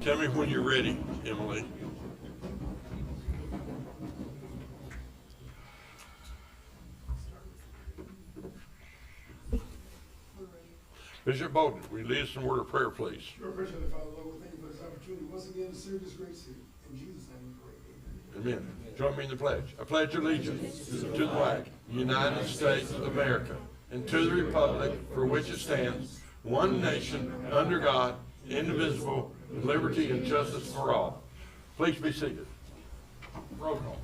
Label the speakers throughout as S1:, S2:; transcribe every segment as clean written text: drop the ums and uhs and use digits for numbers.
S1: Tell me when you're ready, Emily. Bishop Bolden, will you lead us in a word of prayer, please?
S2: Sure, appreciate it, Father Lord. We thank you for this opportunity once again to serve this great city. In Jesus' name we pray.
S1: Amen. Join me in the pledge. I pledge allegiance to the flag, United States of America, and to the republic for which it stands, one nation, under God, indivisible, with liberty and justice for all. Please be seated. Roll call.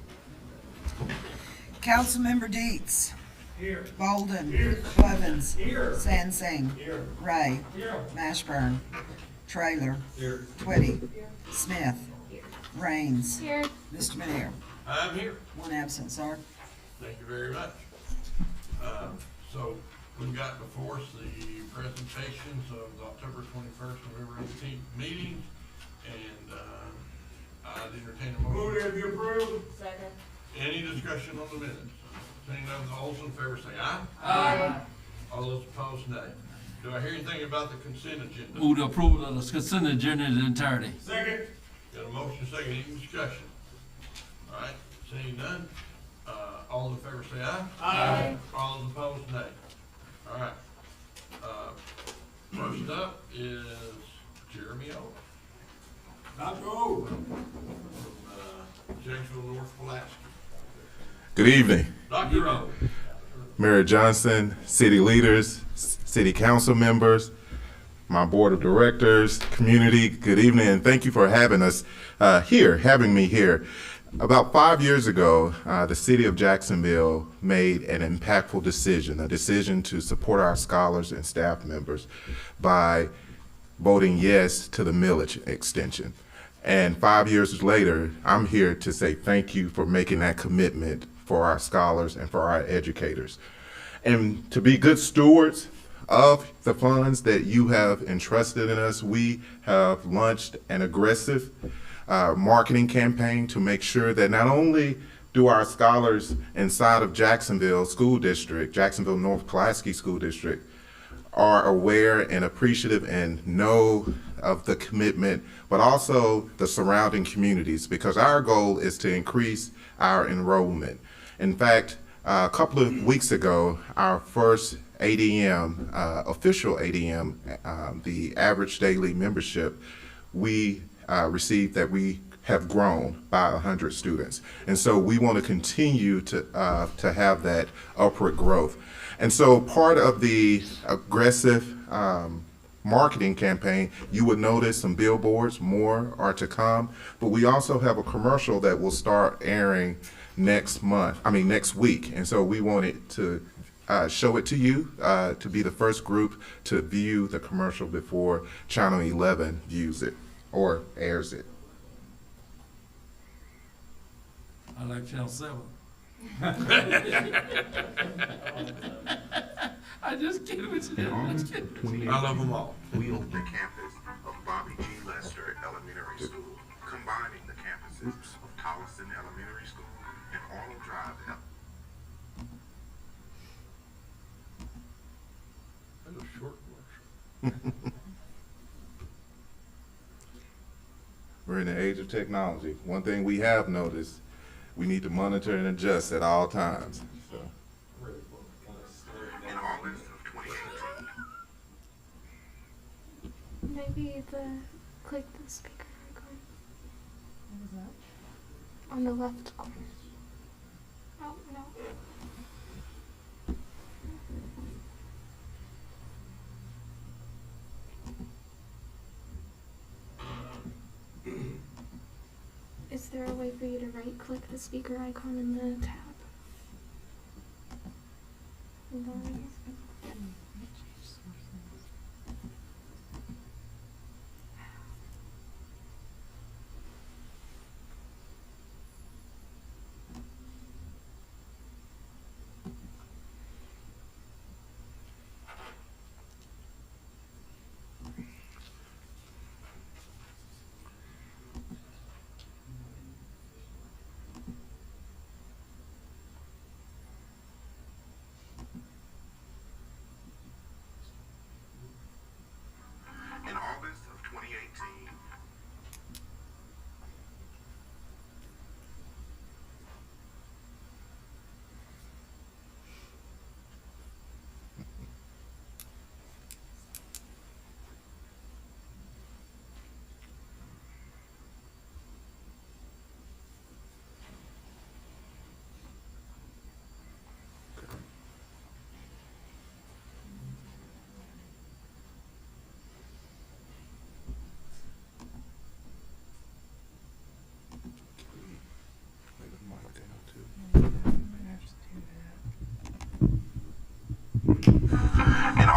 S3: Councilmember Dietz.
S2: Here.
S3: Bolden.
S2: Here.
S3: Clevens.
S2: Here.
S3: Sansing.
S2: Here.
S3: Ray.
S2: Here.
S3: Mashburn. Trailer.
S2: Here.
S3: Twitty. Smith. Raines.
S4: Here.
S3: Mr. Manere.
S1: I'm here.
S3: One absent, sir.
S1: Thank you very much. So we've got before us the presentations of the October 21st, November 18th meeting, and I'd entertain a motion.
S2: Move that be approved.
S4: Second.
S1: Any discussion on the minutes? Seeing none, all those in favor say aye.
S4: Aye.
S1: All those opposed, nay. Do I hear anything about the consent agenda?
S5: Move the approval of the consent agenda in its entirety.
S2: Second.
S1: Got a motion, second, any discussion? All right, seeing none, all in favor say aye.
S4: Aye.
S1: All those opposed, nay. All right. First up is Jeremy O.
S2: Dr. O.
S1: from Jacksonville, North Pulaski.
S6: Good evening,
S1: Dr. O.
S6: Mayor Johnson, city leaders, city council members, my board of directors, community, good evening, and thank you for having us having me here. About 5 years ago, the city of Jacksonville made an impactful decision, a decision to support our scholars and staff members by voting yes to the millage extension. And 5 years later, I'm here to say thank you for making that commitment for our scholars and for our educators. And to be good stewards of the funds that you have entrusted in us, we have launched an aggressive marketing campaign to make sure that not only do our scholars inside of Jacksonville School District, Jacksonville North Pulaski School District, are aware and appreciative and know of the commitment, but also the surrounding communities, because our goal is to increase our enrollment. In fact, a couple of weeks ago, our first ADM, official ADM, the average daily membership, we received that we have grown by 100 students. And so we want to continue to have that upward growth. And so part of the aggressive marketing campaign, you would notice some billboards, more are to come, but we also have a commercial that will start airing next week. And so we wanted to show it to you, to be the first group to view the commercial before Channel 11 views it or airs it.
S5: I like Channel 7. I just kidding with you. I'm just kidding.
S1: I love them all.
S6: We opened the campus of Bobby G. Lester Elementary School, combining the campuses of Tolleson Elementary School and Arnold Drive.
S1: That was a short commercial.
S6: We're in the age of technology. One thing we have noticed, we need to monitor and adjust at all times. So. In August of 2018.
S4: Maybe click the speaker icon. What is that? On the left corner. Oh, no. Is there a way for you to right-click the speaker icon in the tab?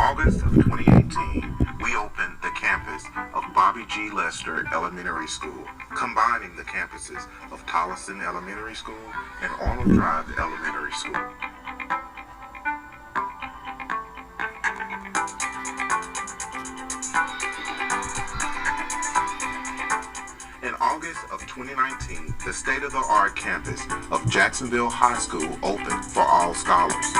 S6: August of 2018, we opened the campus of Bobby G. Lester Elementary School, combining the campuses of Tolleson Elementary School and Arnold Drive Elementary School. In August of 2019, the state-of-the-art campus of Jacksonville High School opened for all scholars.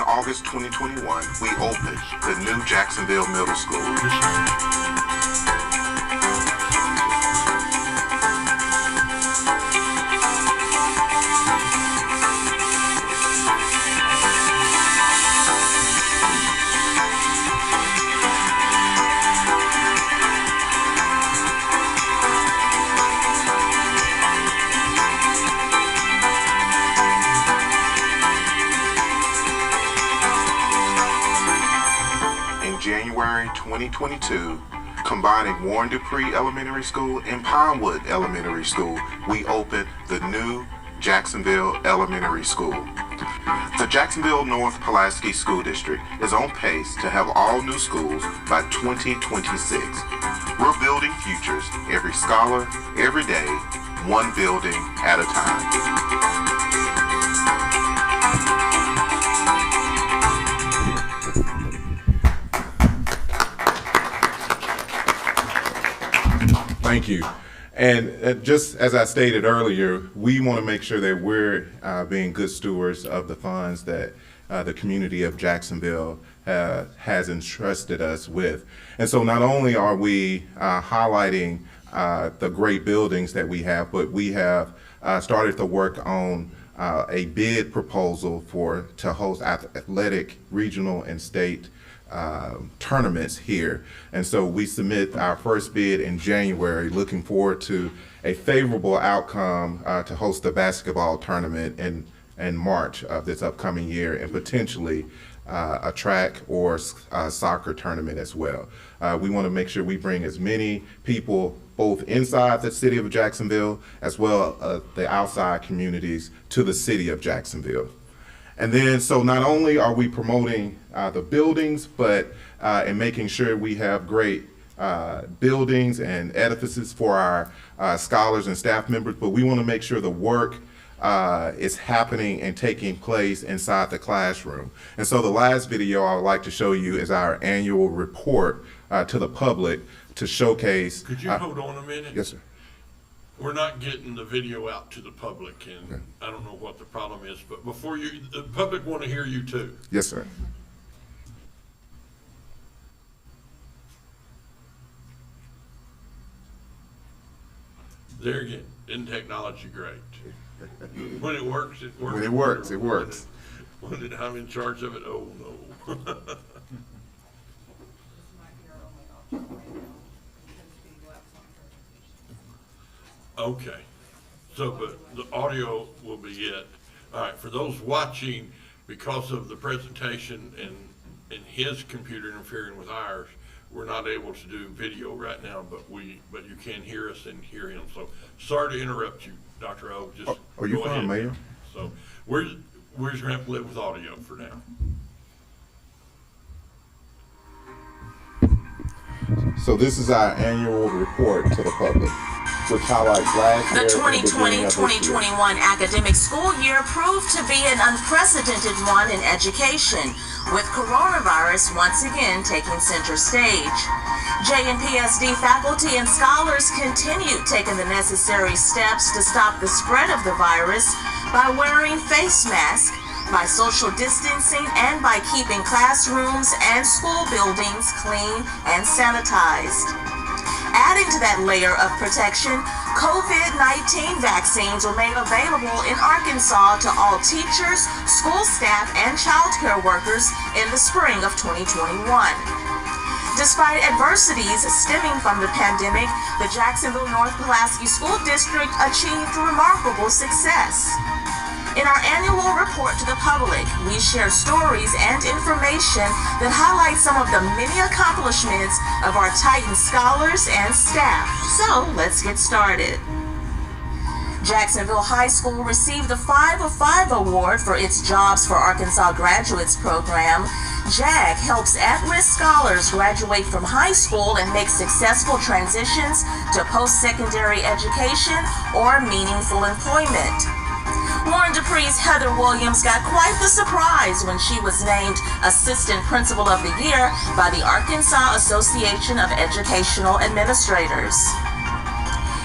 S6: August 2021, we opened the new Jacksonville Middle School. January 2022, combining Warren Dupree Elementary School and Pinewood Elementary School, we opened the new Jacksonville Elementary School. The Jacksonville North Pulaski School District is on pace to have all new schools by 2026. We're building futures, every scholar, every day, one building at a time. Thank you. And just as I stated earlier, we want to make sure that we're being good stewards of the funds that the community of Jacksonville has entrusted us with. And so not only are we highlighting the great buildings that we have, but we have started to work on a bid proposal to host athletic, regional, and state tournaments here. And so we submit our first bid in January, looking forward to a favorable outcome to host the basketball tournament in March of this upcoming year, and potentially a track or soccer tournament as well. We want to make sure we bring as many people both inside the city of Jacksonville as well as the outside communities to the city of Jacksonville. And then, so not only are we promoting the buildings, but in making sure we have great buildings and edifices for our scholars and staff members, but we want to make sure the work is happening and taking place inside the classroom. And so the last video I would like to show you is our annual report to the public to showcase.
S1: Could you hold on a minute?
S6: Yes, sir.
S1: We're not getting the video out to the public, and okay. I don't know what the problem is, but before the public want to hear you too.
S6: Yes, sir.
S1: There again, isn't technology great? When it works, it works.
S6: When it works, it works.
S1: When I'm in charge of it, oh no. Okay, so but the audio will be it. All right, for those watching, because of the presentation and his computer interfering with ours, we're not able to do video right now, but you can hear us and hear him. So sorry to interrupt you, Dr. O. Just
S6: are you fine, Mayor?
S1: So we're just gonna have to live with audio for now.
S6: So this is our annual report to the public, which highlights last year.
S7: The 2020-2021 academic school year proved to be an unprecedented one in education, with coronavirus once again taking center stage. JNPSD faculty and scholars continued taking the necessary steps to stop the spread of the virus by wearing face masks, by social distancing, and by keeping classrooms and school buildings clean and sanitized. Adding to that layer of protection, COVID-19 vaccines were made available in Arkansas to all teachers, school staff, and child care workers in the spring of 2021. Despite adversities stemming from the pandemic, the Jacksonville North Pulaski School District achieved remarkable success. In our annual report to the public, we share stories and information that highlight some of the many accomplishments of our Titan scholars and staff. So let's get started. Jacksonville High School received the 5 of 5 award for its Jobs for Arkansas Graduates program. JAG helps at-risk scholars graduate from high school and make successful transitions to post-secondary education or meaningful employment. Warren Dupree's Heather Williams got quite the surprise when she was named Assistant Principal of the Year by the Arkansas Association of Educational Administrators.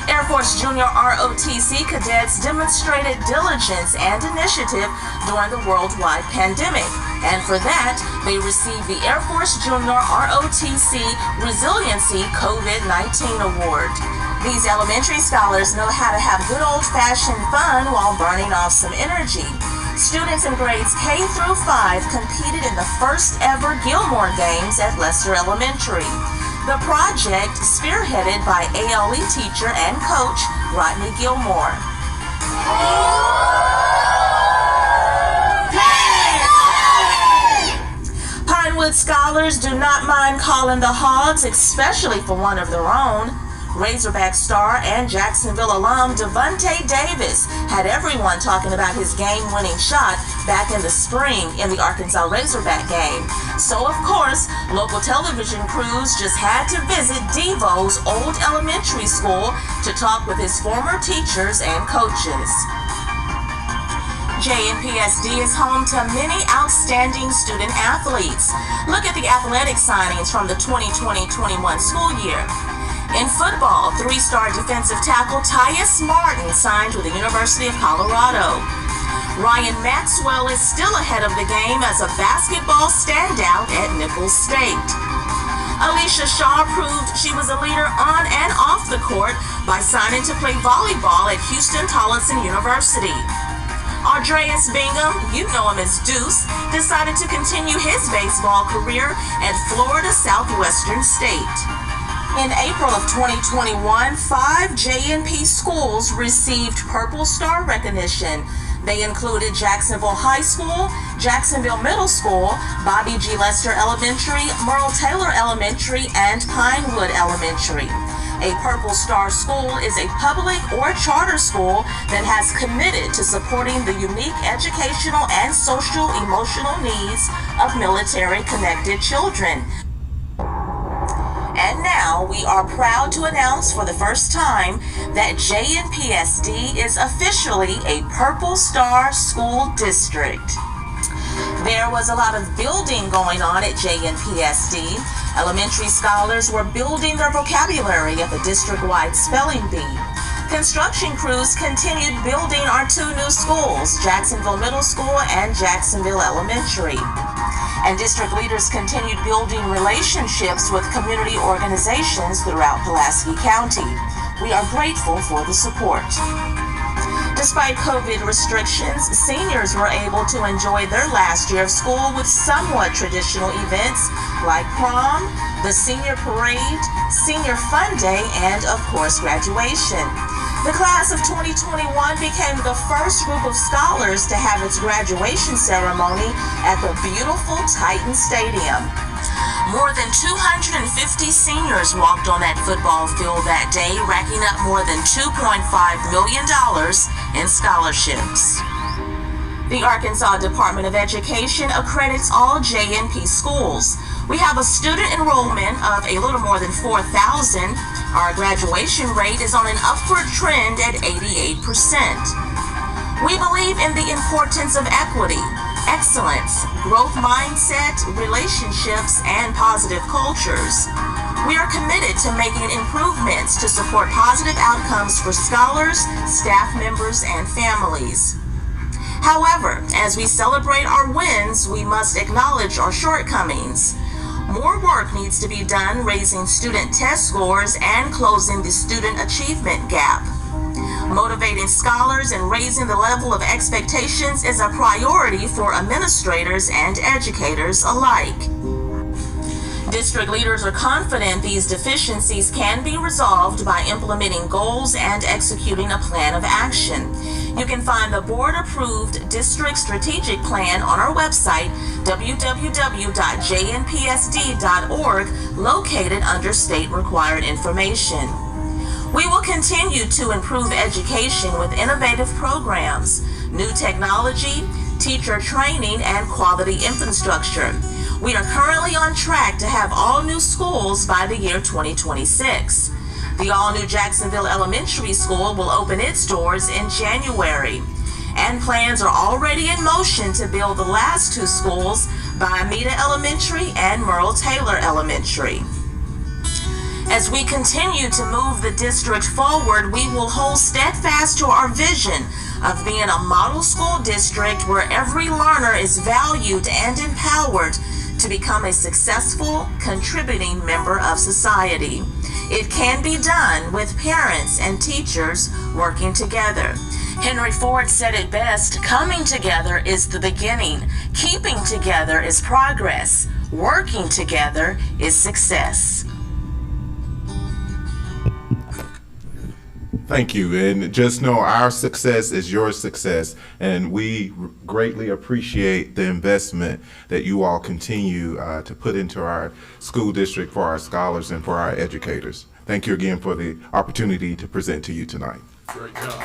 S7: Air Force Junior ROTC cadets demonstrated diligence and initiative during the worldwide pandemic, and for that, they received the Air Force Junior ROTC Resiliency COVID-19 Award. These elementary scholars know how to have good old-fashioned fun while burning off some energy. Students in grades K through 5 competed in the first ever Gilmore Games at Lester Elementary. The project spearheaded by ALE teacher and coach Rodney Gilmore. Pinewood scholars do not mind calling the hogs, especially for one of their own. Razorback star and Jacksonville alum Devontae Davis had everyone talking about his game-winning shot back in the spring in the Arkansas Razorback game. So, of course, local television crews just had to visit Devo's old elementary school to talk with his former teachers and coaches. JNPSD is home to many outstanding student athletes. Look at the athletic signings from the 2020-21 school year. In football, 3-star defensive tackle Tyus Martin signed with the University of Colorado. Ryan Maxwell is still ahead of the game as a basketball standout at Nicholls State. Alicia Shaw proved she was a leader on and off the court by signing to play volleyball at Houston-Tolleson University. Andreas Bingham, you know him as Deuce, decided to continue his baseball career at Florida Southwestern State. In April of 2021, 5 JNP schools received Purple Star recognition. They included Jacksonville High School, Jacksonville Middle School, Bobby G. Lester Elementary, Merle Taylor Elementary, and Pinewood Elementary. A Purple Star school is a public or charter school that has committed to supporting the unique educational and social emotional needs of military-connected children. And now we are proud to announce for the first time that JNPSD is officially a Purple Star School District. There was a lot of building going on at JNPSD. Elementary scholars were building their vocabulary at the district-wide spelling bee. Construction crews continued building our 2 new schools, Jacksonville Middle School and Jacksonville Elementary. And district leaders continued building relationships with community organizations throughout Pulaski County. We are grateful for the support. Despite COVID restrictions, seniors were able to enjoy their last year of school with somewhat traditional events like prom, the senior parade, senior fun day, and of course graduation. The class of 2021 became the first group of scholars to have its graduation ceremony at the beautiful Titan Stadium. More than 250 seniors walked on that football field that day, racking up more than $2.5 million in scholarships. The Arkansas Department of Education accredits all JNP schools. We have a student enrollment of a little more than 4,000. Our graduation rate is on an upward trend at 88%. We believe in the importance of equity, excellence, growth mindset, relationships, and positive cultures. We are committed to making improvements to support positive outcomes for scholars, staff members, and families. However, as we celebrate our wins, we must acknowledge our shortcomings. More work needs to be done raising student test scores and closing the student achievement gap. Motivating scholars and raising the level of expectations is a priority for administrators and educators alike. District leaders are confident these deficiencies can be resolved by implementing goals and executing a plan of action. You can find the board-approved district strategic plan on our website, www.jnpsd.org, located under state required information. We will continue to improve education with innovative programs, new technology, teacher training, and quality infrastructure. We are currently on track to have all new schools by the year 2026. The all-new Jacksonville Elementary School will open its doors in January, and plans are already in motion to build the last two schools by Amita Elementary and Merle Taylor Elementary. As we continue to move the district forward, we will hold steadfast to our vision of being a model school district where every learner is valued and empowered to become a successful, contributing member of society. It can be done with parents and teachers working together. Henry Ford said it best, coming together is the beginning, keeping together is progress, working together is success.
S6: Thank you, and just know our success is your success, and we greatly appreciate the investment that you all continue to put into our school district for our scholars and for our educators. Thank you again for the opportunity to present to you tonight.
S1: Great job.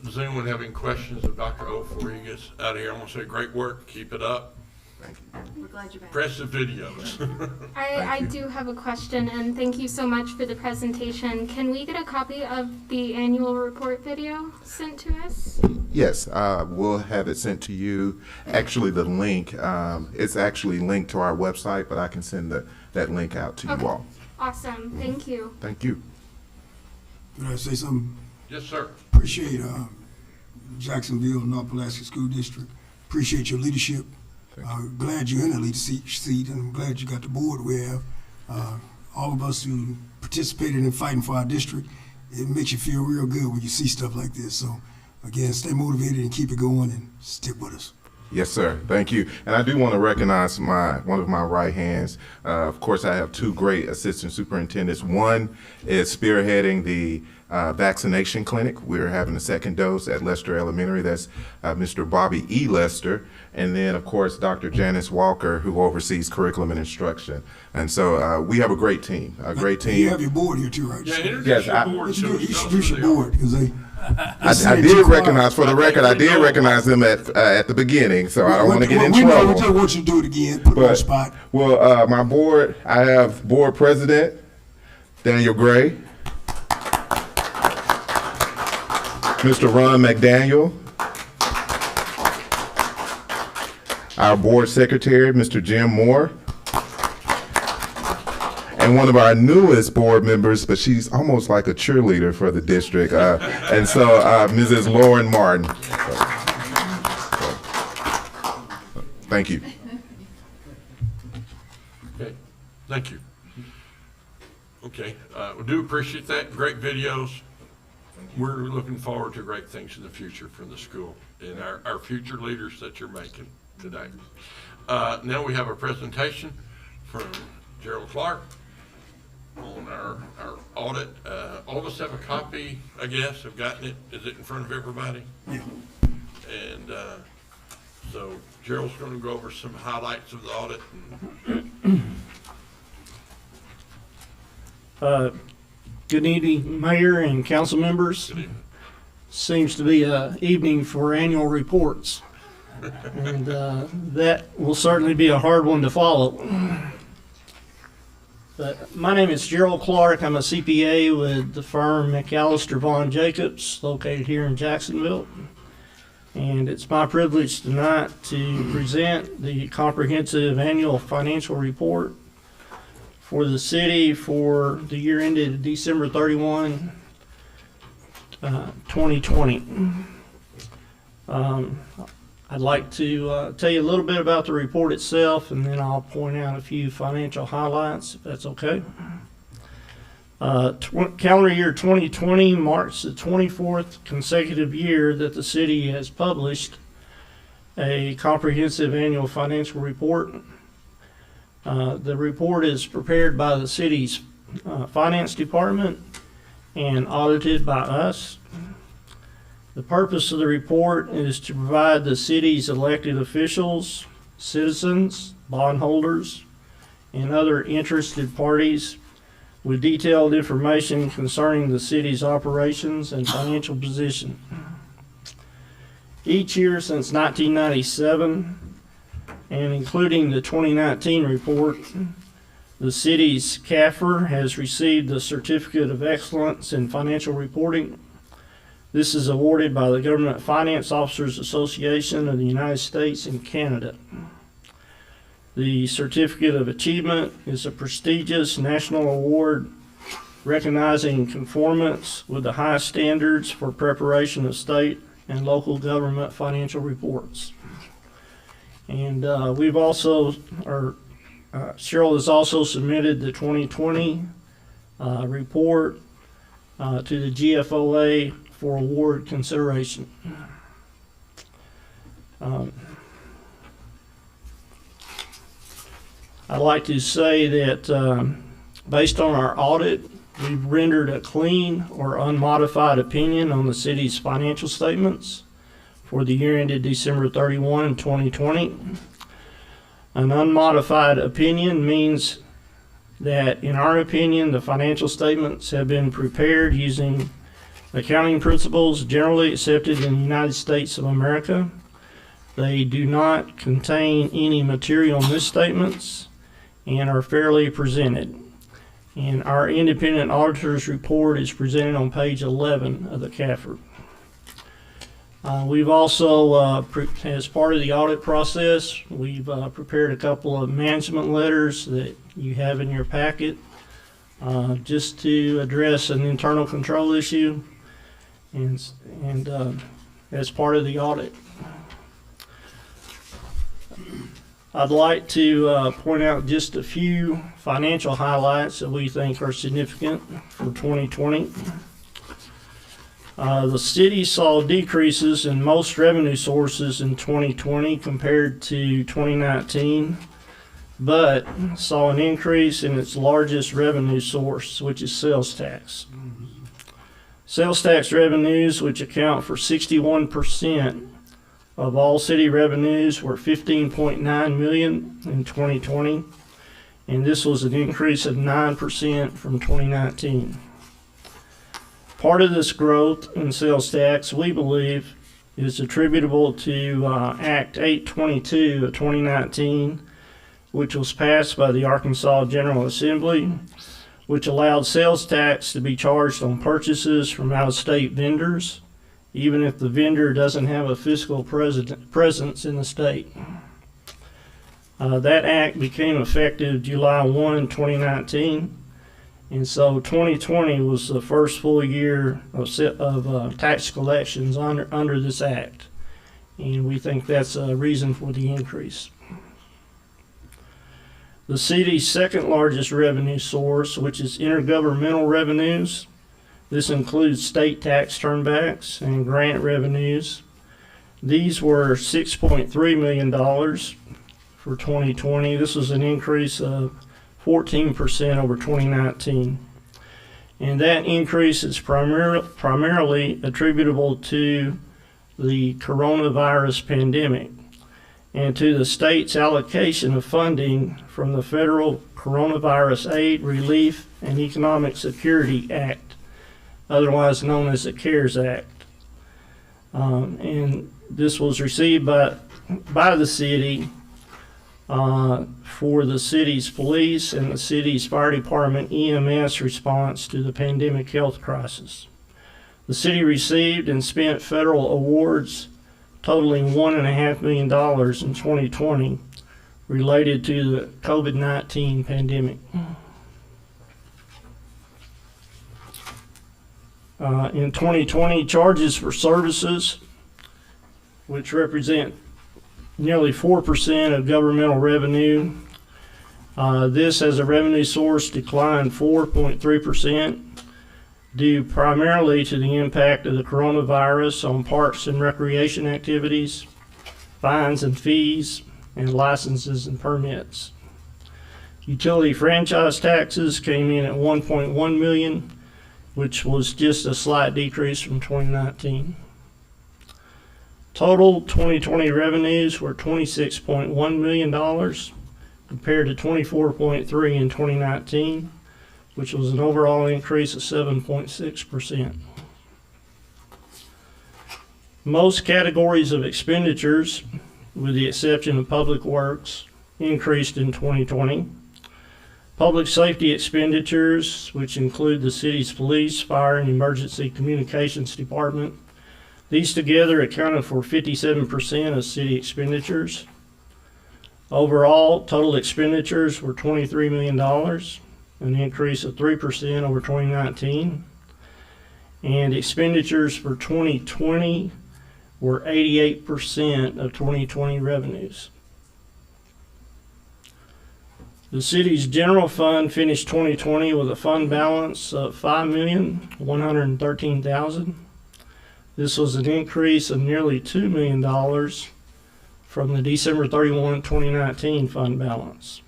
S1: Does anyone have any questions of Dr. O before he gets out of here? I want to say great work. Keep it up.
S8: We're glad you're back.
S1: Impressive videos.
S4: I do have a question, and thank you so much for the presentation. Can we get a copy of the annual report video sent to us?
S6: Yes, we'll have it sent to you. Actually, the link, it's actually linked to our website, but I can send that link out to you all.
S4: Awesome. Thank you.
S6: Thank you.
S2: Can I say something?
S1: Yes, sir.
S2: Appreciate Jacksonville, North Pulaski School District. Appreciate your leadership. Glad you're in the leadership seat, and I'm glad you got the board we have. All of us who participated in fighting for our district, it makes you feel real good when you see stuff like this. So, again, stay motivated and keep it going and stick with us.
S6: Yes, sir. Thank you. And I do want to recognize one of my right hands. Of course, I have two great assistant superintendents. One is spearheading the vaccination clinic. We're having a second dose at Lester Elementary. That's Mr. Bobby E. Lester. And then, of course, Dr. Janice Walker, who oversees curriculum and instruction. And so we have a great team,
S2: You have your board here too, right?
S1: Yeah, introduce
S6: Yes,
S1: your board.
S2: Let's
S1: to
S2: do
S1: us.
S2: it.
S1: Tell us
S2: Introduce
S1: who
S2: your
S1: they are.
S2: board, because
S6: I did recognize, for the record, I did recognize them at the beginning, so I don't want to get in
S2: We
S6: trouble.
S2: just want you to do it again, put it on the spot.
S6: Well, my board, I have board president, Daniel Gray, Mr. Ron McDaniel, our board secretary, Mr. Jim Moore, and one of our newest board members, but she's almost like a cheerleader for the district, and so Mrs. Lauren Martin. Thank you.
S1: Okay, thank you. Okay, we do appreciate that. Great videos. We're looking forward to great things in the future from the school and our future leaders that you're making today. Now we have a presentation from Gerald Clark on our audit. All of us have a copy, I guess, have gotten it. Is it in front of everybody?
S2: Yeah.
S1: And so Gerald's going to go over some highlights of the audit.
S9: Good evening, Mayor and council members.
S1: Good evening.
S9: Seems to be an evening for annual reports, and that will certainly be a hard one to follow. But my name is Gerald Clark. I'm a CPA with the firm McAllister Vaughn Jacobs, located here in Jacksonville. And it's my privilege tonight to present the comprehensive annual financial report for the city for the year ended December 31, 2020. I'd like to tell you a little bit about the report itself, and then I'll point out a few financial highlights, if that's okay. Calendar year 2020 marks the 24th consecutive year that the city has published a comprehensive annual financial report. The report is prepared by the city's finance department and audited by us. The purpose of the report is to provide the city's elected officials, citizens, bondholders, and other interested parties with detailed information concerning the city's operations and financial position. Each year since 1997, and including the 2019 report, the city's CAFR has received the Certificate of Excellence in Financial Reporting. This is awarded by the Government Finance Officers Association of the United States and Canada. The Certificate of Achievement is a prestigious national award recognizing conformance with the highest standards for preparation of state and local government financial reports. And we've also, Cheryl has also submitted the 2020 report to the GFOA for award consideration. I'd like to say that based on our audit, we've rendered a clean or unmodified opinion on the city's financial statements for the year ended December 31, 2020. An unmodified opinion means that, in our opinion, the financial statements have been prepared using accounting principles generally accepted in the United States of America. They do not contain any material misstatements and are fairly presented. And our independent auditor's report is presented on page 11 of the CAFR. We've also, as part of the audit process, we've prepared a couple of management letters that you have in your packet just to address an internal control issue and as part of the audit. I'd like to point out just a few financial highlights that we think are significant for 2020. The city saw decreases in most revenue sources in 2020 compared to 2019, but saw an increase in its largest revenue source, which is sales tax. Sales tax revenues, which account for 61% of all city revenues, were $15.9 million in 2020, and this was an increase of 9% from 2019. Part of this growth in sales tax, we believe, is attributable to Act 822 of 2019, which was passed by the Arkansas General Assembly, which allowed sales tax to be charged on purchases from out-of-state vendors, even if the vendor doesn't have a physical presence in the state. That act became effective July 1, 2019, and so 2020 was the first full year of tax collections under this act, and we think that's a reason for the increase. The city's second largest revenue source, which is intergovernmental revenues, this includes state tax turnbacks and grant revenues. These were $6.3 million for 2020. This was an increase of 14% over 2019. And that increase is primarily attributable to the coronavirus pandemic and to the state's allocation of funding from the Federal Coronavirus Aid, Relief, and Economic Security Act, otherwise known as the CARES Act. And this was received by the city for the city's police and the city's fire department EMS response to the pandemic health crisis. The city received and spent federal awards totaling $1.5 million in 2020 related to the COVID-19 pandemic. In 2020, charges for services, which represent nearly 4% of governmental revenue. This as a revenue source declined 4.3% due primarily to the impact of the coronavirus on parks and recreation activities, fines and fees, and licenses and permits. Utility franchise taxes came in at $1.1 million, which was just a slight decrease from 2019. Total 2020 revenues were $26.1 million compared to $24.3 in 2019, which was an overall increase of 7.6%. Most categories of expenditures, with the exception of public works, increased in 2020. Public safety expenditures, which include the city's police, fire, and emergency communications department, these together accounted for 57% of city expenditures. Overall, total expenditures were $23 million, an increase of 3% over 2019. And expenditures for 2020 were 88% of 2020 revenues. The city's general fund finished 2020 with a fund balance of $5,113,000. This was an increase of nearly $2 million from the December 31, 2019 fund balance.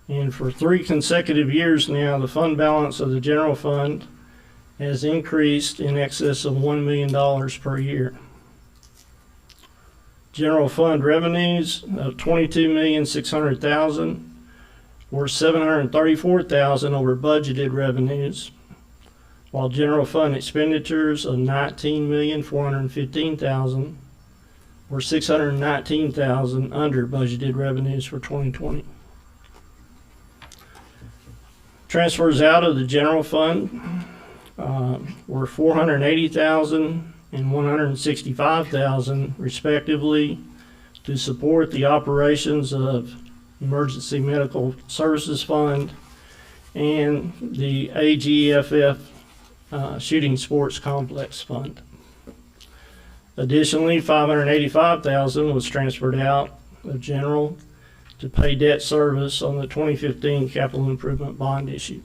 S9: And for 3 consecutive years now, the fund balance of the general fund has increased in excess of $1 million per year. General fund revenues of $22,600,000 were $734,000 over budgeted revenues, while general fund expenditures of $19,415,000 were $619,000 under budgeted revenues for 2020. Transfers out of the general fund were $480,000 and $165,000 respectively to support the operations of Emergency Medical Services Fund and the AGFF Shooting Sports Complex Fund. Additionally, $585,000 was transferred out of general to pay debt service on the 2015 capital improvement bond issue.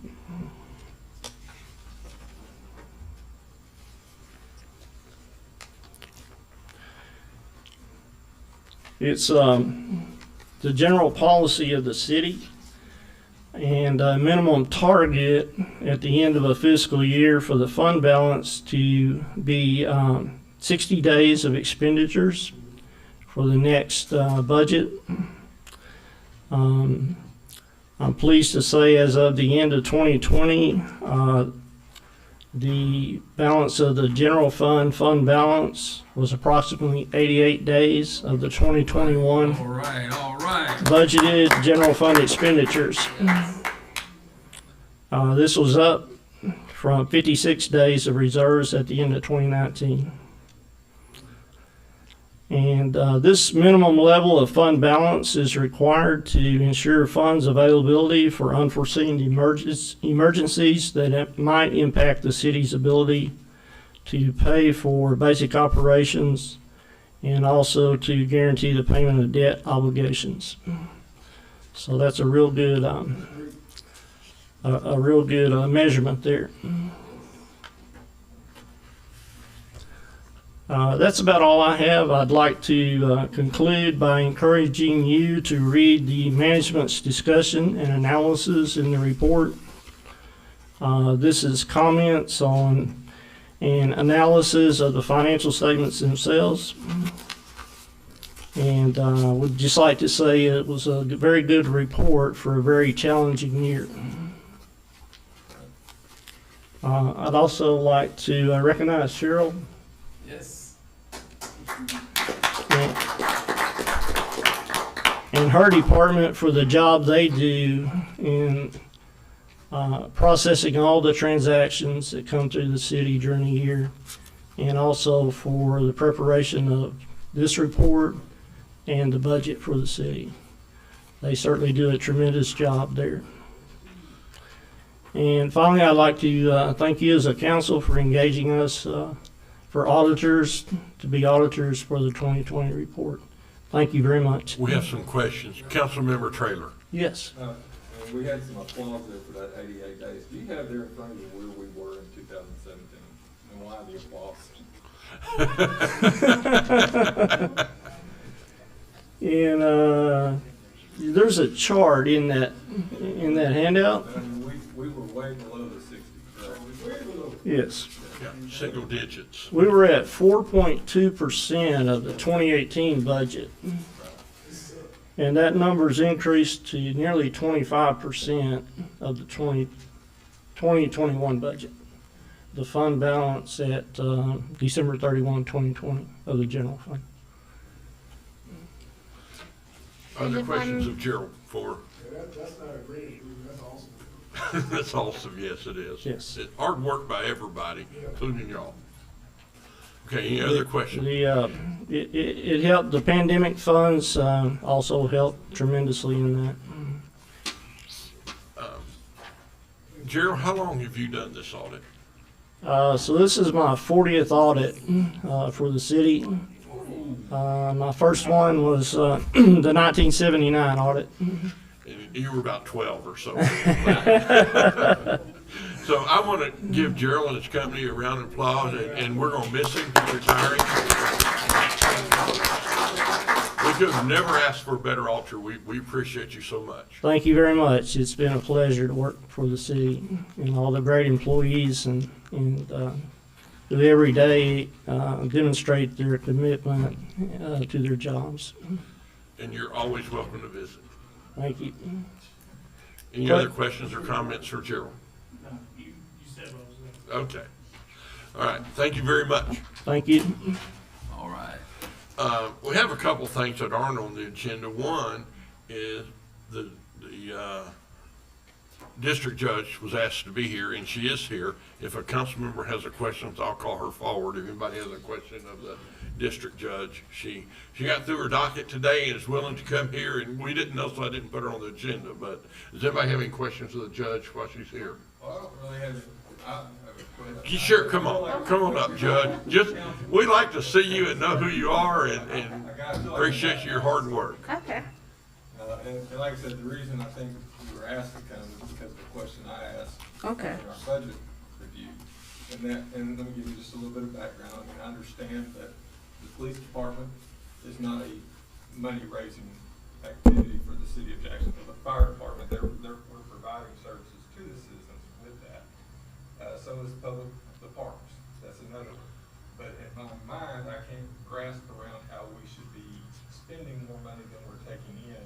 S9: It's the general policy of the city and a minimum target at the end of a fiscal year for the fund balance to be 60 days of expenditures for the next budget. I'm pleased to say as of the end of 2020, the balance of the general fund balance was approximately 88 days of the 2021
S5: All right.
S9: budgeted general fund expenditures. This was up from 56 days of reserves at the end of 2019. And this minimum level of fund balance is required to ensure funds availability for unforeseen emergencies that might impact the city's ability to pay for basic operations and also to guarantee the payment of debt obligations. So that's a real good measurement there. That's about all I have. I'd like to conclude by encouraging you to read the management's discussion and analysis in the report. This is comments on and analysis of the financial statements themselves. And would just like to say it was a very good report for a very challenging year. I'd also like to recognize Cheryl
S5: Yes.
S9: and her department for the job they do in processing all the transactions that come through the city during the year, and also for the preparation of this report and the budget for the city. They certainly do a tremendous job there. And finally, I'd like to thank you as a council for engaging us for auditors to be auditors for the 2020 report. Thank you very much.
S1: We have some questions. Councilmember Traylor.
S9: Yes.
S10: And we had some applause there for that 88 days. Do you have there in front of you where we were in 2017 and why the applause?
S9: And there's a chart in that handout.
S10: I mean, we were way below the 60. Right?
S9: Yes.
S1: Yeah, single digits.
S9: We were at 4.2% of the 2018 budget. And that number's increased to nearly 25% of the 2021 budget. The fund balance at December 31, 2020 of the general fund.
S1: Other questions of Gerald for?
S2: That's not a great, that's awesome.
S1: That's awesome, yes it is.
S9: Yes.
S1: It's hard work by everybody, including y'all. Okay, any other questions?
S9: It helped, the pandemic funds also helped tremendously in that.
S1: Gerald, how long have you done this audit?
S9: So this is my 40th audit for the city. My first one was the 1979 audit.
S1: And you were about 12 or so. So I want to give Gerald and his company a round of applause, and we're going to miss him. He's retiring. We could have never asked for a better auditor. We appreciate you so much.
S9: Thank you very much. It's been a pleasure to work for the city and all the great employees and who every day demonstrate their commitment to their jobs.
S1: And you're always welcome to visit.
S9: Thank you.
S1: Any other questions or comments for Gerald?
S9: No, you said what I was
S1: going to. Okay. All right. Thank you very much.
S9: Thank you.
S5: All right.
S1: We have a couple things that aren't on the agenda. One is the district judge was asked to be here, and she is here. If a council member has a question, I'll call her forward. If anybody has a question of the district judge, she got through her docket today and is willing to come here, and we didn't know, so I didn't put her on the agenda. But does anybody have any questions of the judge while she's here?
S10: Well, I don't really have I have a question.
S1: Sure, come on up, Judge. We like to see you and know who you are, and appreciate your hard work.
S8: Okay.
S10: And like I said, the reason I think you were asked to come is because of the question I asked
S8: Okay.
S10: in our budget review. And let me give you just a little bit of background. I mean, I understand that the police department is not a money-raising activity for the city of Jacksonville. The fire department, we're providing services to the citizens with that. So is the parks. That's another one. But in my mind, I can't grasp around how we should be spending more money than we're taking in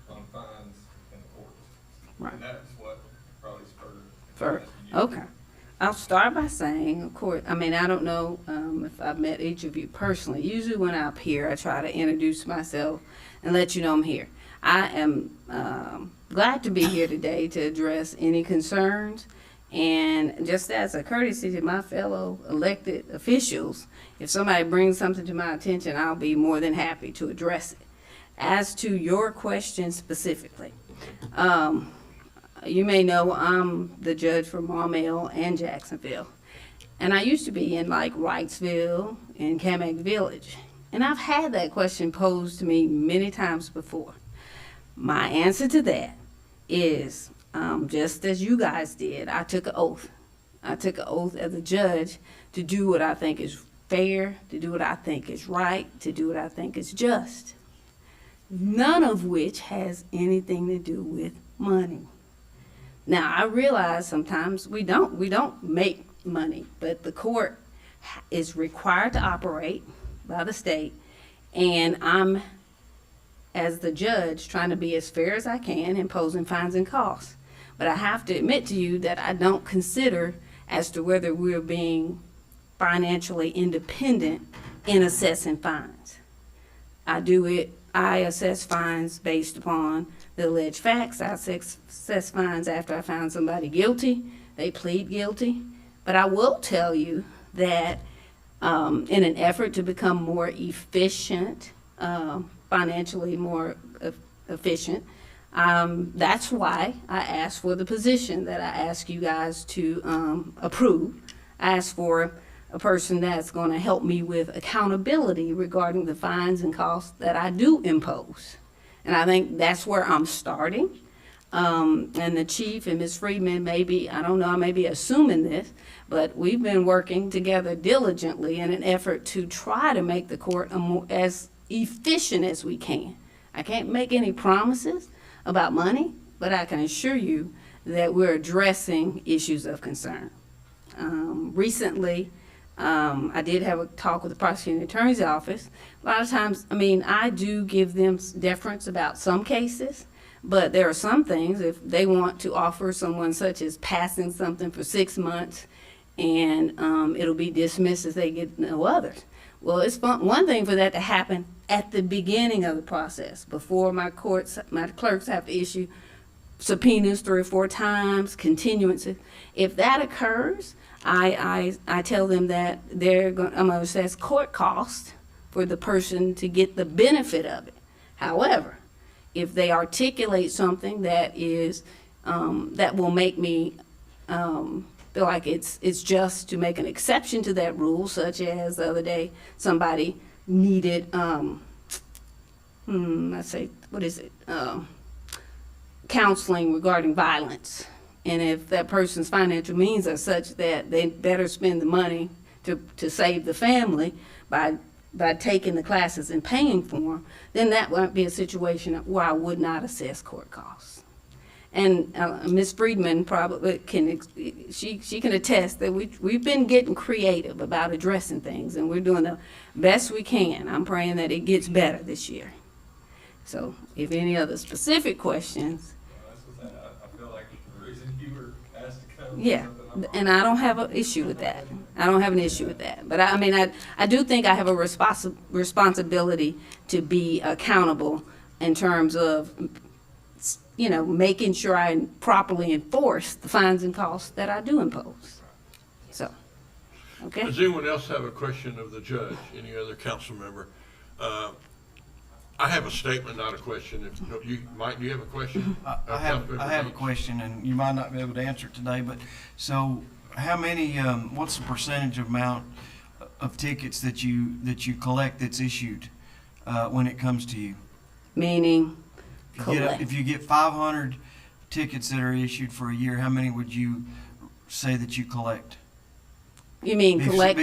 S10: on fines and the courts.
S8: Right.
S10: And that's what probably spurred.
S8: Okay. I'll start by saying, of course, I mean, I don't know if I've met each of you personally. Usually when I'm here, I try to introduce myself and let you know I'm here. I am glad to be here today to address any concerns. And just as a courtesy to my fellow elected officials, if somebody brings something to my attention, I'll be more than happy to address it. As to your question specifically, you may know I'm the judge for Maumelle and Jacksonville. And I used to be in like Wrightsville and Kamak Village. And I've had that question posed to me many times before. My answer to that is, just as you guys did, I took an oath. I took an oath as a judge to do what I think is fair, to do what I think is right, to do what I think is just. None of which has anything to do with money. Now, I realize sometimes we don't make money, but the court is required to operate by the state, and I'm, as the judge, trying to be as fair as I can, imposing fines and costs. But I have to admit to you that I don't consider as to whether we're being financially independent in assessing fines. I assess fines based upon the alleged facts. I assess fines after I found somebody guilty. They plead guilty. But I will tell you that in an effort to become more efficient, financially more efficient, That's why I asked for the position that I asked you guys to approve. I asked for a person that's going to help me with accountability regarding the fines and costs that I do impose. And I think that's where I'm starting. And the chief and Ms. Friedman maybe, I don't know, I may be assuming this, but we've been working together diligently in an effort to try to make the court as efficient as we can. I can't make any promises about money, but I can assure you that we're addressing issues of concern. Recently, I did have a talk with the prosecuting attorney's office. A lot of times, I mean, I do give them deference about some cases, but there are some things, if they want to offer someone such as passing something for 6 months and it'll be dismissed as they get no others. Well, it's one thing for that to happen at the beginning of the process, before my clerks have to issue subpoenas 3 or 4 times, continuances. If that occurs, I tell them that I'm going to assess court costs for the person to get the benefit of it. However, if they articulate something that is that will make me feel like it's just to make an exception to that rule, such as the other day somebody needed counseling regarding violence. And if that person's financial means are such that they better spend the money to save the family by taking the classes and paying for them, then that might be a situation where I would not assess court costs. And Ms. Friedman probably she can attest that we've been getting creative about addressing things, and we're doing the best we can. I'm praying that it gets better this year. So if any other specific questions.
S10: I feel like the reason you were asked to come.
S8: Yeah, and I don't have an issue with that. I don't have an issue with that. But I mean, I do think I have a responsibility to be accountable in terms of, you know, making sure I properly enforce the fines and costs that I do impose. So, okay.
S1: Does anyone else have a question of the judge? Any other council member? I have a statement, not a question. Mike, do you have a question?
S11: I have a question, and you might not be able to answer it today, but so how many, what's the percentage amount of tickets that you collect that's issued when it comes to you?
S8: Meaning collect.
S11: If you get 500 tickets that are issued for a year, how many would you say that you collect?
S8: You mean collect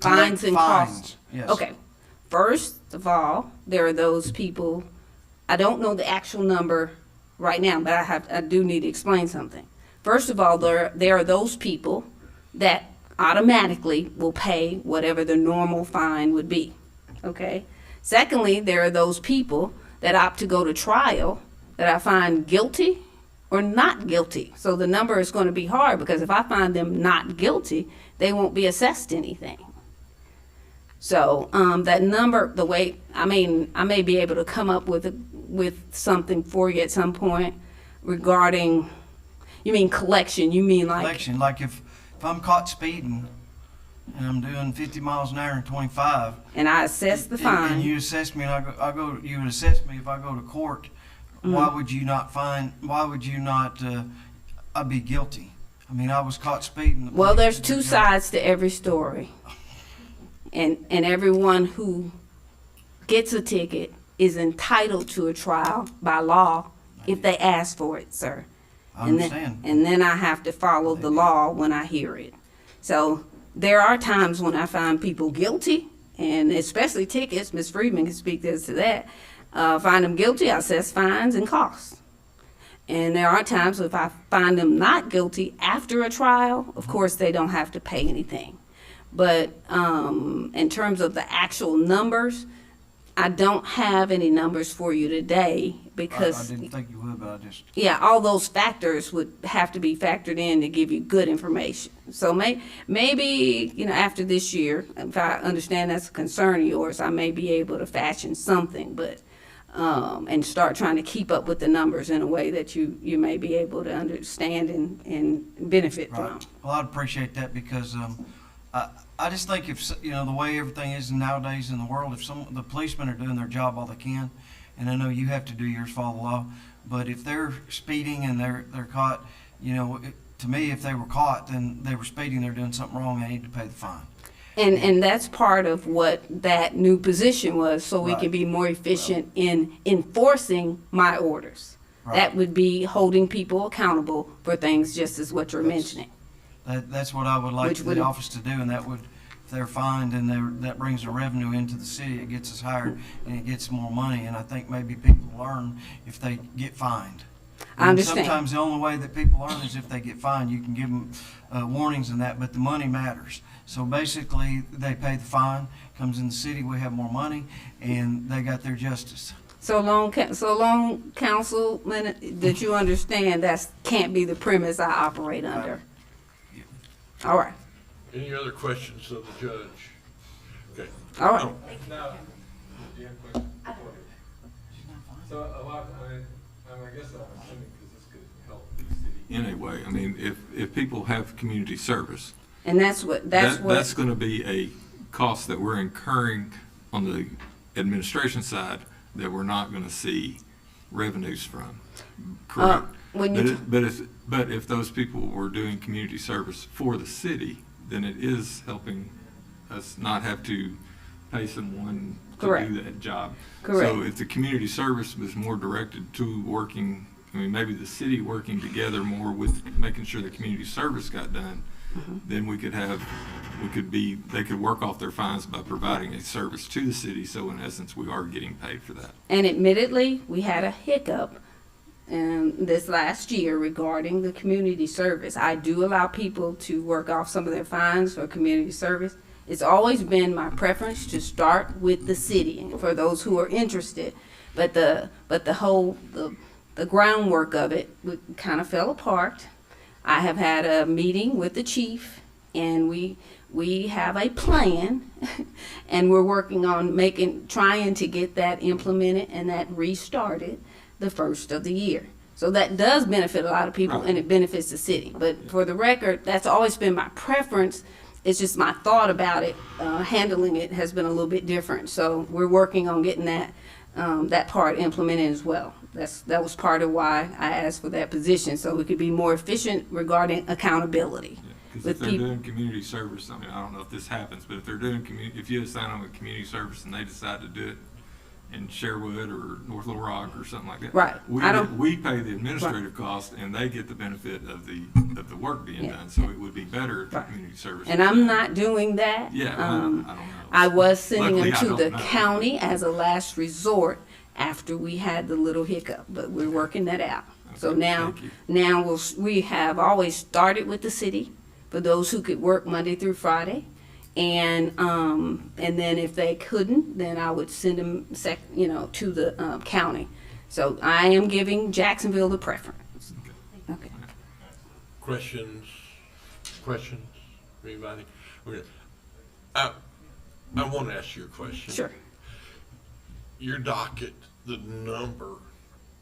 S8: fines and costs?
S11: Yes.
S8: Okay. First of all, there are those people, I don't know the actual number right now, but I do need to explain something. First of all, there are those people that automatically will pay whatever the normal fine would be, okay? Secondly, there are those people that opt to go to trial that I find guilty or not guilty. So the number is going to be hard, because if I find them not guilty, they won't be assessed anything. So that number, the way, I mean, I may be able to come up with something for you at some point regarding, you mean collection, you mean like?
S11: Collection, like if I'm caught speeding and I'm doing 50 miles an hour and 25.
S8: And I assess the fine.
S11: And you assess me, and you would assess me if I go to court, why would you not I'd be guilty? I mean, I was caught speeding.
S8: Well, there's two sides to every story. And everyone who gets a ticket is entitled to a trial by law if they ask for it, sir.
S11: I understand.
S8: And then I have to follow the law when I hear it. So there are times when I find people guilty, and especially tickets, Ms. Friedman can speak to that. Find them guilty, I assess fines and costs. And there are times if I find them not guilty after a trial, of course they don't have to pay anything. But in terms of the actual numbers, I don't have any numbers for you today, because
S11: I didn't think you would, but I just.
S8: Yeah, all those factors would have to be factored in to give you good information. So maybe, you know, after this year, if I understand that's a concern of yours, I may be able to fashion something, but and start trying to keep up with the numbers in a way that you may be able to understand and benefit from.
S11: Well, I'd appreciate that, because I just think if, you know, the way everything is nowadays in the world, if the policemen are doing their job all they can, and I know you have to do yours, follow the law, but if they're speeding and they're caught, you know, to me, if they were caught, then they were speeding, they're doing something wrong, they need to pay the fine.
S8: And that's part of what that new position was, so we
S11: Right.
S8: can be more efficient in enforcing my orders.
S11: Right.
S8: That would be holding people accountable for things just as what you're mentioning.
S11: That's what I would like
S8: Which would-
S11: the office to do, and that would, if they're fined and that brings the revenue into the city, it gets us higher and it gets more money, and I think maybe people learn if they get fined.
S8: I understand.
S11: Sometimes the only way that people learn is if they get fined. You can give them warnings and that, but the money matters. So basically, they pay the fine, comes in the city, we have more money, and they got their justice.
S8: So long, Councilman, that you understand that can't be the premise I operate under. All right,
S1: Any other questions of the judge? Okay.
S8: all right.
S1: Oh,
S10: Now, do you have a question? So a lot, I guess I'm assuming because this could help the city.
S12: In a way, I mean, if people have community service,
S8: And that's
S12: that's going to be a cost that we're incurring on the administration side that we're not going to see revenues from. Correct.
S8: when you
S12: But if those people were doing community service for the city, then it is helping us not have to pay someone to
S8: Correct.
S12: do that job.
S8: Correct.
S12: So if the community service was more directed to working, I mean, maybe the city working together more with making sure the community service got done, then they could work off their fines by providing a service to the city. So in essence, we are getting paid for that.
S8: And admittedly, we had a hiccup this last year regarding the community service. I do allow people to work off some of their fines for community service. It's always been my preference to start with the city for those who are interested. But the groundwork of it kind of fell apart. I have had a meeting with the chief, and we have a plan, and we're working on trying to get that implemented and that restarted the first of the year. So that does benefit a lot of people, and it benefits the city. But for the record, that's always been my preference. It's just my thought about it, handling it has been a little bit different. So we're working on getting that part implemented as well. That was part of why I asked for that position, so we could be more efficient regarding accountability.
S12: Because if they're doing community service, I mean, I don't know if this happens, but if they're doing if you assign them a community service and they decide to do it in Sherwood or North Little Rock or something like that,
S8: Right.
S12: we pay the administrative cost and they get the benefit of the work being done. So it would be better if the community service.
S8: And I'm not doing that.
S12: Yeah, I don't know.
S8: I was sending
S12: Luckily,
S8: them
S12: I
S8: to the
S12: don't know.
S8: county as a last resort after we had the little hiccup, but we're working that out. So
S12: Okay,
S8: now,
S12: thank you.
S8: we have always started with the city for those who could work Monday through Friday. And then if they couldn't, then I would send them, to the county. So I am giving Jacksonville the preference. Okay.
S1: Questions? Anybody? Okay. I want to ask you a question.
S8: Sure.
S1: Your docket, the number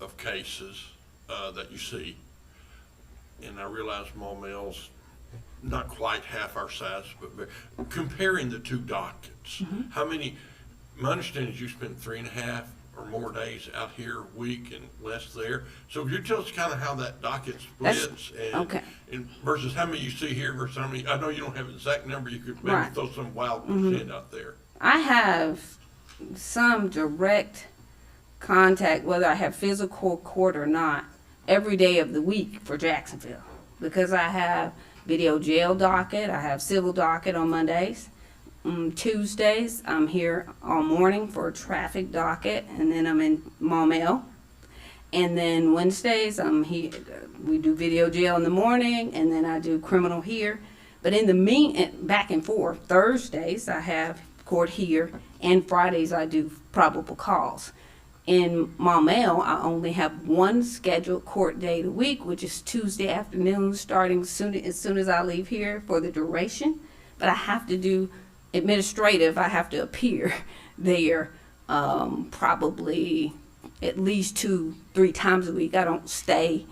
S1: of cases that you see, and I realize Maumell's not quite half our size, but comparing the two dockets, how many, my understanding is you spend 3.5 or more days out here a week and less there. So could you tell us kind of how that docket splits and versus how many you see here versus how many, I know you don't have an exact number, you could maybe throw some wild percent out there.
S8: I have some direct contact, whether I have physical court or not, every day of the week for Jacksonville, because I have video jail docket, I have civil docket on Mondays. Tuesdays, I'm here all morning for a traffic docket, and then I'm in Maumelle. And then Wednesdays, I'm here, we do video jail in the morning, and then I do criminal here. But in the back and forth, Thursdays, I have court here, and Fridays, I do probable cause. In Maumelle, I only have one scheduled court day a week, which is Tuesday afternoon, starting as soon as I leave here for the duration. But I have to do administrative, I have to appear there probably at least 2-3 times a week. I don't stay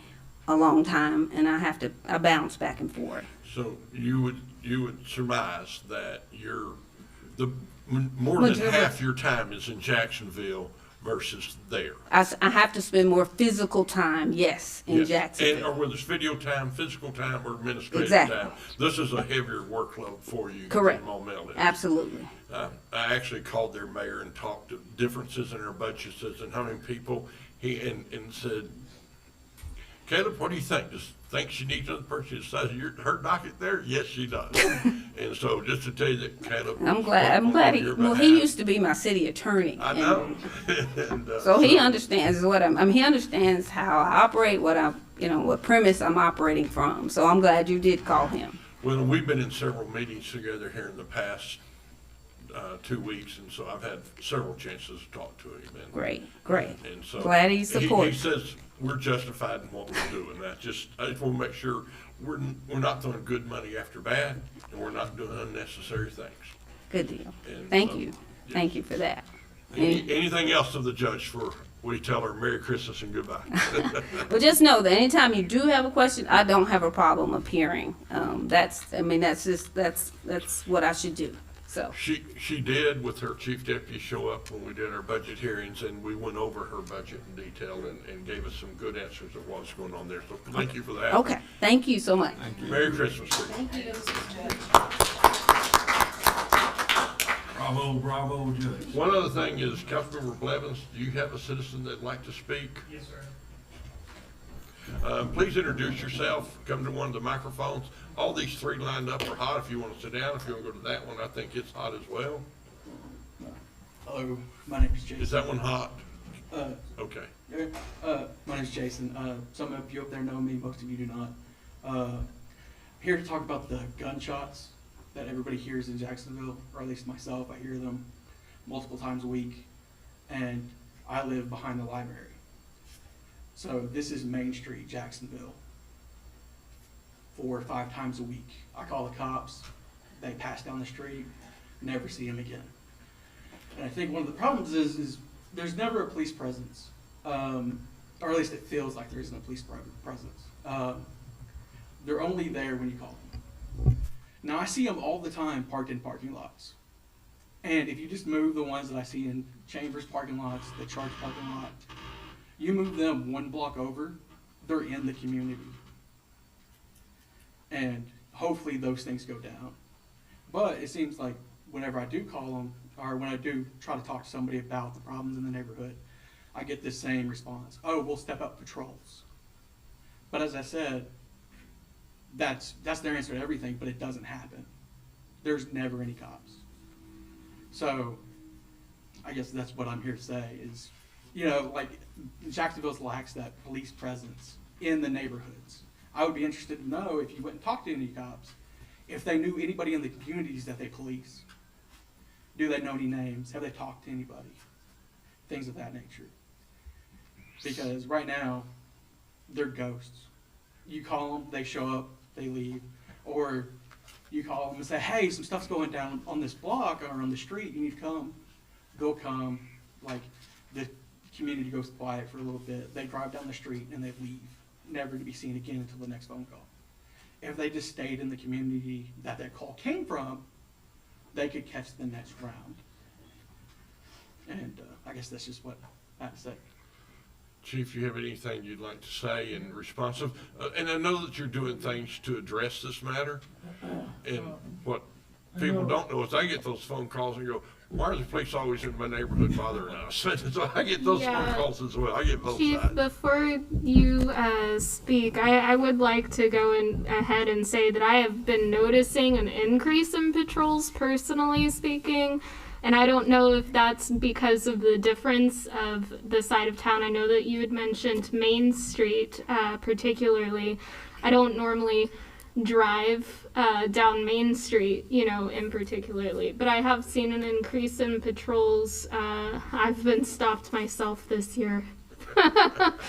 S8: a long time, and I bounce back and forth.
S1: So you would surmise that more than half your time is in Jacksonville versus there.
S8: I have to spend more physical time, yes, in
S1: Yes.
S8: Jacksonville.
S1: Or whether it's video time, physical time, or administrative
S8: Exactly.
S1: time. This is a heavier workload for you.
S8: Correct.
S1: Than Maumelle is.
S8: Absolutely.
S1: I actually called their mayor and talked to differences in their budgets and how many people, and said, Caleb, what do you think? Does think she needs another person the size of her docket there? Yes, she does. And so just to tell you that Caleb.
S8: I'm glad he used to be my city attorney.
S1: I know. And,
S8: so he understands he understands how I operate, what premise I'm operating from. So I'm glad you did call him.
S1: Well, we've been in several meetings together here in the past 2 weeks, and so I've had several chances to talk to him. And,
S8: Great.
S1: And so
S8: Glad he supports.
S1: He says we're justified in what we're doing. I just want to make sure we're not throwing good money after bad, and we're not doing unnecessary things.
S8: Good deal.
S1: And
S8: Thank
S1: so,
S8: you.
S1: yes.
S8: Thank you for that.
S1: Anything else of the judge for we tell her Merry Christmas and goodbye?
S8: Well, just know that anytime you do have a question, I don't have a problem appearing. That's what I should do. So
S1: She did with her chief deputy show up when we did our budget hearings, and we went over her budget in detail and gave us some good answers of what's going on there. So thank you for that.
S8: okay, thank you so much.
S1: Thank you. Merry Christmas.
S3: Thank you.
S5: Bravo, Judge.
S1: One other thing is, Councilmember Blevins, do you have a citizen that'd like to speak?
S13: Yes, sir.
S1: Please introduce yourself. Come to one of the microphones. All these three lined up are hot. If you want to sit down, if you want to go to that one, I think it's hot as well.
S13: Hello, my name is Jason.
S1: Is that one hot? Okay.
S13: My name is Jason. Some of you up there know me, most of you do not. Here to talk about the gunshots that everybody hears in Jacksonville, or at least myself. I hear them multiple times a week, and I live behind the library. So this is Main Street, Jacksonville. 4 or 5 times a week. I call the cops, they pass down the street, never see them again. And I think one of the problems is there's never a police presence, or at least it feels like there isn't a police presence. They're only there when you call them. Now I see them all the time parked in parking lots. And if you just move the ones that I see in Chambers parking lots, the Charge parking lot, you move them 1 block over, they're in the community. And hopefully those things go down. But it seems like whenever I do call them, or when I do try to talk to somebody about the problems in the neighborhood, I get this same response: oh, we'll step up patrols. But as I said, that's their answer to everything, but it doesn't happen. There's never any cops. So I guess that's what I'm here to say is, like Jacksonville lacks that police presence in the neighborhoods. I would be interested to know, if you went and talked to any cops, if they knew anybody in the communities that they police. Do they know any names? Have they talked to anybody? Things of that nature. Because right now, they're ghosts. You call them, they show up, they leave. Or you call them and say, hey, some stuff's going down on this block or on the street, you need to come. They'll come. Like, the community goes quiet for a little bit. They drive down the street and they leave, never to be seen again until the next phone call. If they just stayed in the community that that call came from, they could catch the next round. And I guess that's just what I have to say.
S1: Chief, you have anything you'd like to say in response of, and I know that you're doing things to address this matter, and what people don't know is I get those phone calls and go, why are the police always in my neighborhood bothering us? So I get those phone calls as well. I get both
S4: Chief,
S1: sides.
S4: before you speak, I would like to go ahead and say that I have been noticing an increase in patrols, personally speaking. And I don't know if that's because of the difference of the side of town. I know that you had mentioned Main Street particularly. I don't normally drive down Main Street, in particularly. But I have seen an increase in patrols. I've been stopped myself this year. And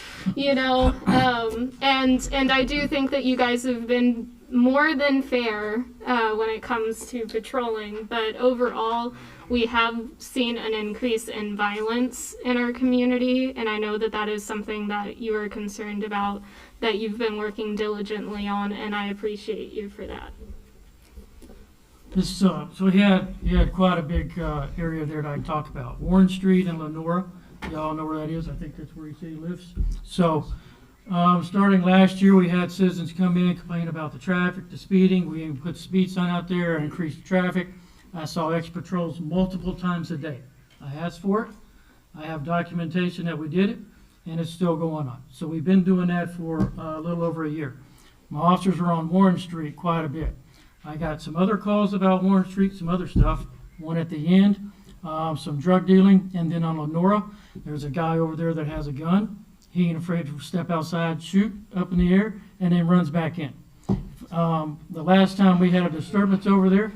S4: I do think that you guys have been more than fair when it comes to patrolling. But overall, we have seen an increase in violence in our community, and I know that that is something that you are concerned about, that you've been working diligently on, and I appreciate you for that.
S14: So you had quite a big area there that I can talk about. Warren Street and Lenora, Y'all know where that is. I think that's where he said he lives. So, starting last year, we had citizens come in, complain about the traffic, the speeding. We even put speed sign out there and increased the traffic. I saw ex-patrols multiple times a day. I asked for it. I have documentation that we did it, and it's still going on. So we've been doing that for a little over a year. My officers are on Warren Street quite a bit. I got some other calls about Warren Street, some other stuff. One at the end, some drug dealing, and then on Lenora, there's a guy over there that has a gun. He ain't afraid to step outside, shoot up in the air, and then runs back in. The last time we had a disturbance over there,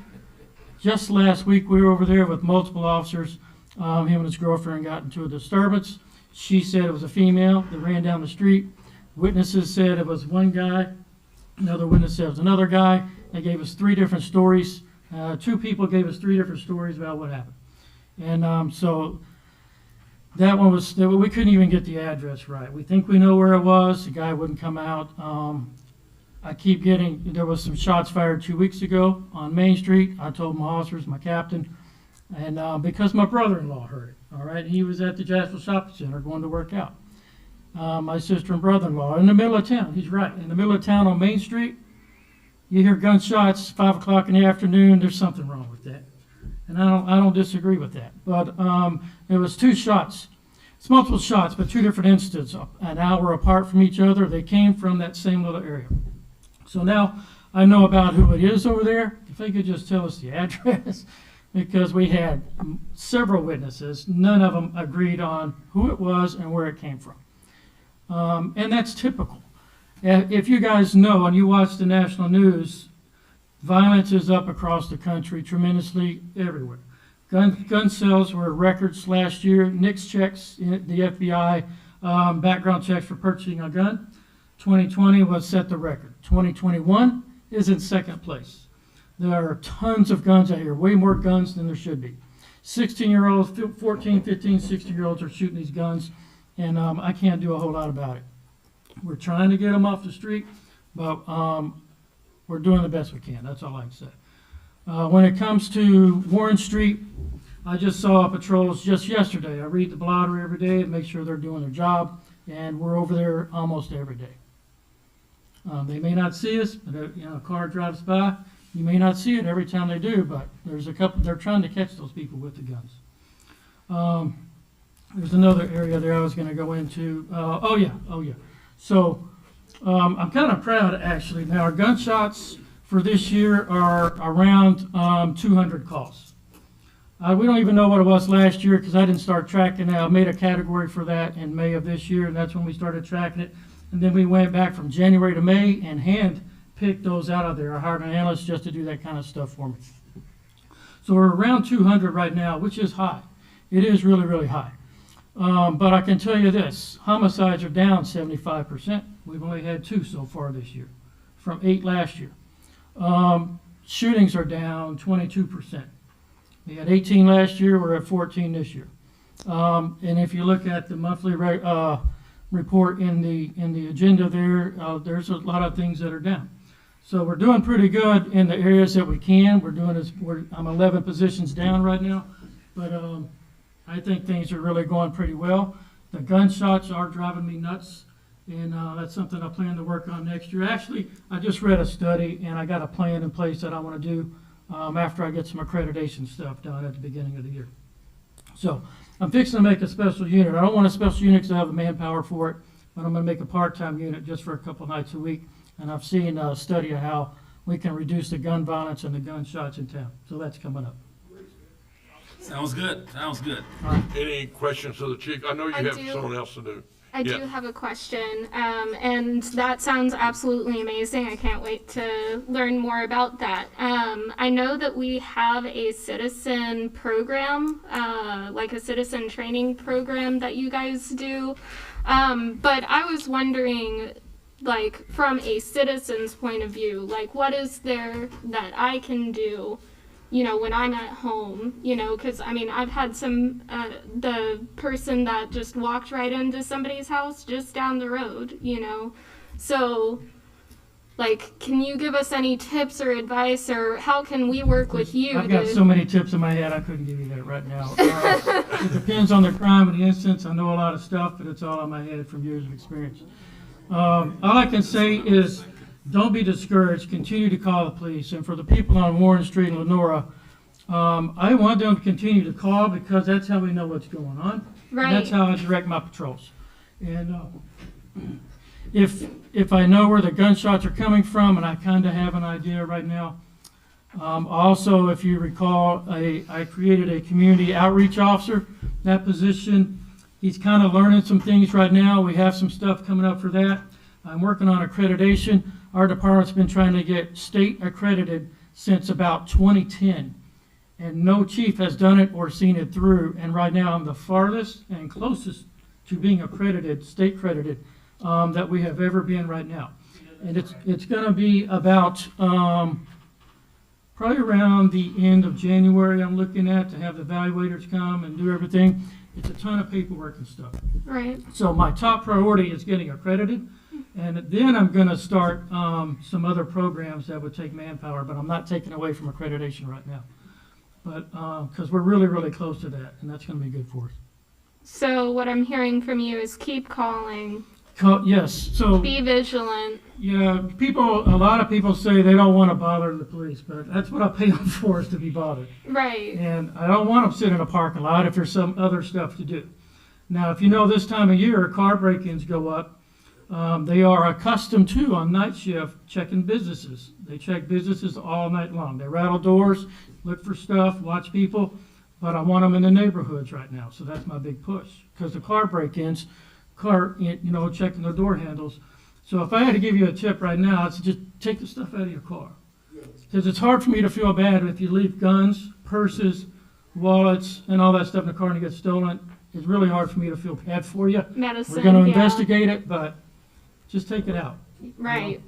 S14: just last week we were over there with multiple officers. Him and his girlfriend got into a disturbance. She said it was a female that ran down the street. Witnesses said it was one guy. Another witness said it was another guy. They gave us 3 different stories. 2 people gave us 3 different stories about what happened. And so that one was, we couldn't even get the address right. We think we know where it was. The guy wouldn't come out. I keep getting, there was some shots fired 2 weeks ago on Main Street. I told my officers, my captain, and because my brother-in-law heard it, all right? He was at the Jacksonville Shopping Center going to work out. My sister and brother-in-law in the middle of town. He's right. In the middle of town on Main Street, you hear gunshots 5 o'clock in the afternoon. There's something wrong with that. And I don't disagree with that. But there was 2 shots. It's multiple shots, but 2 different incidents, an hour apart from each other. They came from that same little area. So now I know about who it is over there. If they could just tell us the address, because we had several witnesses. None of them agreed on who it was and where it came from. And that's typical. If you guys know and you watch the national news, violence is up across the country tremendously everywhere. Gun sales were records last year. NICS checks, the FBI background checks for purchasing a gun. 2020 was set the record. 2021 is in second place. There are tons of guns out here, way more guns than there should be. 16-year-olds, 14, 15, 16-year-olds are shooting these guns, and I can't do a whole lot about it. We're trying to get them off the street, but we're doing the best we can. That's all I can say. When it comes to Warren Street, I just saw patrols just yesterday. I read the blotter every day and make sure they're doing their job, and we're over there almost every day. They may not see us, but a car drives by. You may not see it every time they do, but there's a couple. They're trying to catch those people with the guns. There's another area there I was going to go into. Oh yeah. So I'm kind of proud, actually. Now, our gunshots for this year are around 200 calls. We don't even know what it was last year because I didn't start tracking it. I made a category for that in May of this year, and that's when we started tracking it. And then we went back from January to May and hand-picked those out of there. I hired an analyst just to do that kind of stuff for me. So we're around 200 right now, which is high. It is really, really high. But I can tell you this, homicides are down 75%. We've only had 2 so far this year, from 8 last year. Shootings are down 22%. We had 18 last year, we're at 14 this year. And if you look at the monthly report in the agenda there, there's a lot of things that are down. So we're doing pretty good in the areas that we can. I'm 11 positions down right now, but I think things are really going pretty well. The gunshots are driving me nuts, and that's something I plan to work on next year. Actually, I just read a study, and I got a plan in place that I want to do after I get some accreditation stuff done at the beginning of the year. So I'm fixing to make a special unit. I don't want a special unit because I have the manpower for it, but I'm going to make a part-time unit just for a couple nights a week. And I've seen a study of how we can reduce the gun violence and the gunshots in town. So that's coming up.
S5: Sounds good. Sounds good.
S1: Any questions of the chief? I know you have someone else to do.
S4: I do have a question, and that sounds absolutely amazing. I can't wait to learn more about that. I know that we have a citizen program, like a citizen training program that you guys do, but I was wondering, like, from a citizen's point of view, like, what is there that I can do, you know, when I'm at home, you know, because, I mean, I've had the person that just walked right into somebody's house just down the road, you know, so Like, can you give us any tips or advice, or how can we work with you?
S14: I've got so many tips in my head, I couldn't give you that right now. It depends on the crime and the instance. I know a lot of stuff, but it's all in my head from years of experience. All I can say is, don't be discouraged. Continue to call the police. And for the people on Warren Street in Lenora, I want them to continue to call because that's how we know what's going on.
S4: Right.
S14: And that's how I direct my patrols. And if I know where the gunshots are coming from, and I kind of have an idea right now. Also, if you recall, I created a community outreach officer. That position, he's kind of learning some things right now. We have some stuff coming up for that. I'm working on accreditation. Our department's been trying to get state accredited since about 2010. And no chief has done it or seen it through. And right now, I'm the farthest and closest to being accredited, state credited, that we have ever been right now. And it's going to be about probably around the end of January. I'm looking at to have the evaluators come and do everything. It's a ton of paperwork and stuff.
S4: Right.
S14: So my top priority is getting accredited, and then I'm going to start some other programs that would take manpower, but I'm not taking away from accreditation right now. But because we're really, really close to that, and that's going to be good for us.
S4: So what I'm hearing from you is keep calling.
S14: Yes. So
S4: be vigilant.
S14: Yeah, a lot of people say they don't want to bother the police, but that's what I pay them for, is to be bothered.
S4: Right.
S14: And I don't want them sitting in a parking lot if there's some other stuff to do. Now, if you know this time of year, car break-ins go up. They are accustomed to, on night shift, checking businesses. They check businesses all night long. They rattle doors, look for stuff, watch people, but I want them in the neighborhoods right now, so that's my big push. Because the car break-ins, checking their door handles. So if I had to give you a tip right now, it's just take the stuff out of your car. Because it's hard for me to feel bad if you leave guns, purses, wallets, and all that stuff in the car and it gets stolen. It's really hard for me to feel bad for you.
S4: Medicine,
S14: we're going to
S4: yeah.
S14: investigate it, but just take it out.
S4: Right.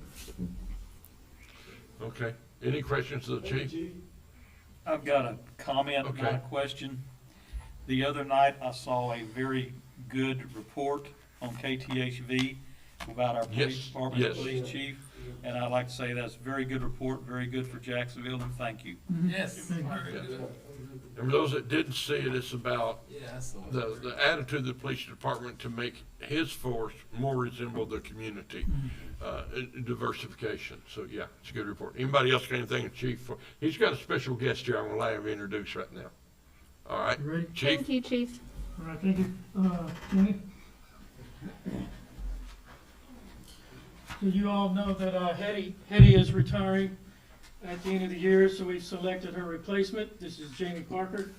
S1: Okay. Any questions of the chief?
S5: I've got a comment,
S1: Okay.
S5: not a question. The other night, I saw a very good report on KTHV about our police
S1: Yes,
S5: department,
S1: yes.
S5: police chief, and I'd like to say that's a very good report, very good for Jacksonville, and thank you.
S14: Yes.
S1: And for those that didn't see it, it's about the attitude of the police department to make his force more resemble the community, diversification. So yeah, it's a good report. Anybody else got anything, Chief? He's got a special guest here. I'm gonna allow him to introduce right now. All right,
S14: You ready?
S1: Chief.
S4: Thank you, Chief.
S14: All right, thank you. Jenny? So you all know that Hetty is retiring at the end of the year, so we selected her replacement. This is Jamie Parker.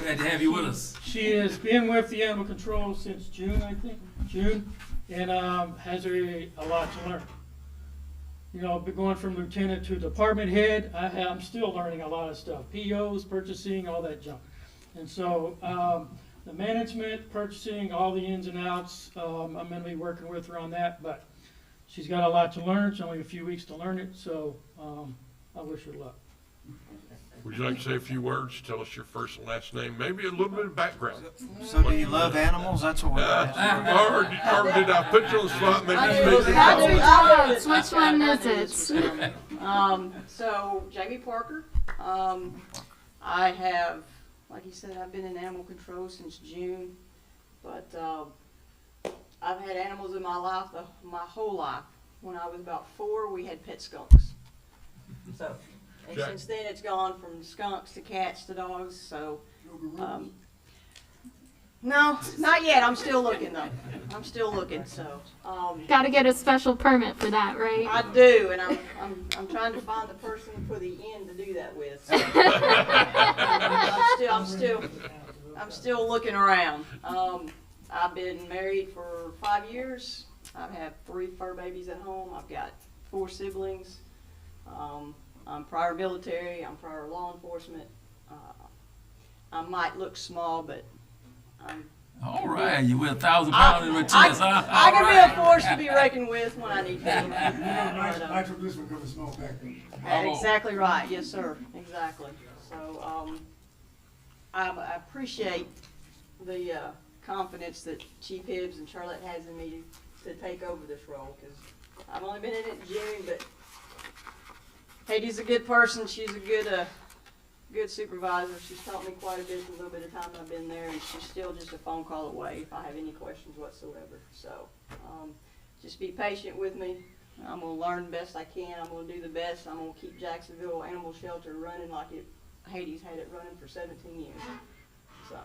S5: Glad to have you with us.
S14: She has been with the animal control since June, I think, and has a lot to learn. You know, going from lieutenant to department head, I'm still learning a lot of stuff. POs, purchasing, all that junk. And so the management, purchasing, all the ins and outs, I'm going to be working with her on that. But she's got a lot to learn. It's only a few weeks to learn it, so I wish her luck.
S1: Would you like to say a few words? Tell us your first and last name, maybe a little bit of background.
S11: So do you love animals? That's what we're asking.
S1: Or did I put you on the spot? Maybe
S4: Votes. Which one is it?
S15: So Jamie Parker. I have, like you said, I've been in animal control since June, but I've had animals in my life, my whole life. When I was about 4, we had pet skunks. So, and
S1: Jack.
S15: since then it's gone from skunks to cats to dogs. So, no, not yet. I'm still looking though. I'm still looking. So,
S4: Got to get a special permit for that, right?
S15: I do, and I'm trying to find the person for the inn to do that with. So. I'm still looking around. I've been married for 5 years. I have 3 fur babies at home. I've got 4 siblings. I'm prior military. I'm prior law enforcement. I might look small, but I'm.
S5: All right, you with 1,000 pounds in your chest, huh?
S15: I can be a force to be reckoned with when I need to.
S2: Nitroglycerin comes in small package.
S15: Exactly right. Yes, sir. Exactly. So I appreciate the confidence that Chief Hibbs and Charlotte has in me to take over this role, because I've only been in it in June, but Heidi's a good person. She's a good supervisor. She's taught me quite a bit in the little bit of time I've been there, and she's still just a phone call away if I have any questions whatsoever. So just be patient with me. I'm going to learn the best I can. I'm going to do the best. I'm going to keep Jacksonville Animal Shelter running like Heidi's had it running for 17 years. So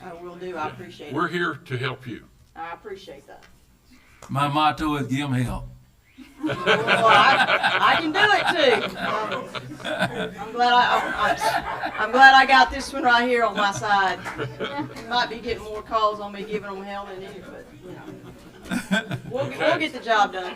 S15: I will do. I appreciate it.
S1: We're here to help you.
S15: I appreciate that.
S16: My motto is give 'em help.
S15: Well, I can do it too. I'm glad I got this one right here on my side. You might be getting more calls on me giving them hell than you, but you know, we'll get the job done.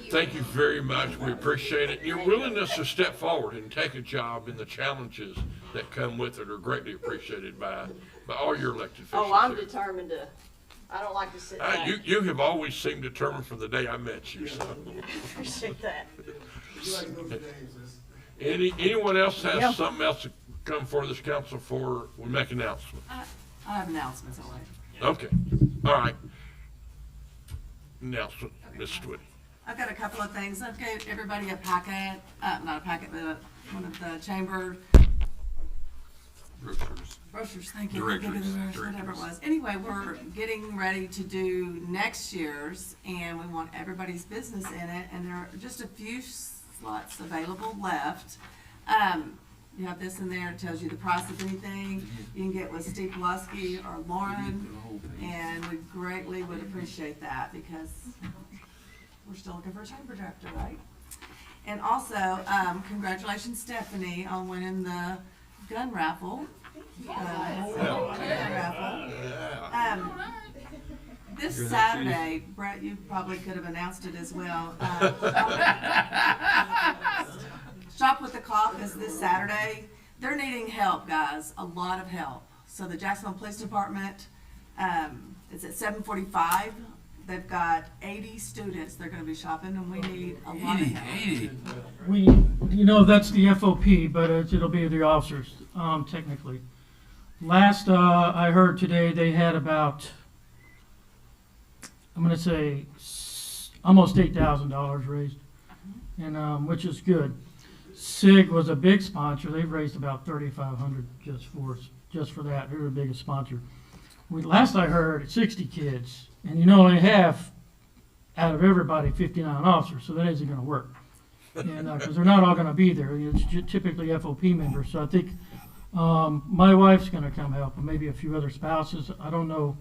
S1: Thank you very much. We appreciate it. Your willingness to step forward and take a job and the challenges that come with it are greatly appreciated by all your elected officials.
S15: Oh, I'm
S1: here.
S15: determined to. I don't like to sit back.
S1: You have always seemed determined from the day I met you. So.
S15: Appreciate that.
S1: Anyone else has something else to come for this council for? We make announcements.
S3: I have announcements already.
S1: Okay. All right. Announcement, Ms. Twitty.
S3: I've got a couple of things. I've gave everybody a packet, not a packet, but one of the chamber brochures, thank you. Whatever it was. Anyway, we're getting ready to do next year's, and we want everybody's business in it, and there are just a few slots available left. You have this in there, it tells you the price of anything. You can get with Steve Pulaski or Lauren, and we greatly would appreciate that, because we're still looking for a chamber director, right? And also, congratulations, Stephanie, on winning the gun raffle. This Saturday, Brett, you probably could have announced it as well. Shop with the Cop is this Saturday. They're needing help, guys, a lot of help. So the Jacksonville Police Department is at 7:45. They've got 80 students they're going to be shopping, and we need a lot of help.
S14: That's the FOP, but it'll be the officers, technically. Last I heard today, they had about, I'm going to say, almost $8,000 raised, and which is good. SIG was a big sponsor. They've raised about $3,500 just for that. They're the biggest sponsor. Last I heard, 60 kids, and only have out of everybody 59 officers, so that isn't going to work. And because they're not all going to be there, it's typically FOP members. So I think my wife's going to come help, and maybe a few other spouses. I don't know.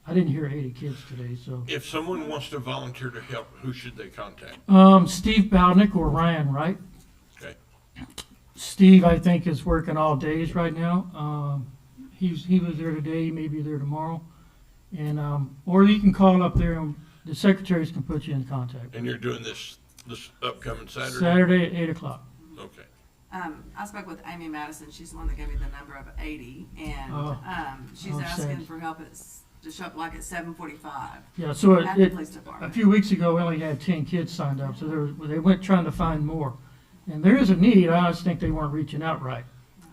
S14: I didn't hear 80 kids today. So
S1: if someone wants to volunteer to help, who should they contact?
S14: Steve Bowdnick or Ryan Wright.
S1: Okay.
S14: Steve, I think, is working all days right now. He was there today. He may be there tomorrow, and or you can call up there, and the secretaries can put you in contact.
S1: And you're doing this upcoming Saturday?
S14: Saturday at 8 o'clock.
S1: Okay.
S3: I spoke with Amy Madison. She's the one that gave me the number of 80, and she's asking for help to show up like at 7:45.
S14: Yeah, so
S3: at the police department.
S14: A few weeks ago, we only had 10 kids signed up, so they went trying to find more. And there is a need. I just think they weren't reaching out right.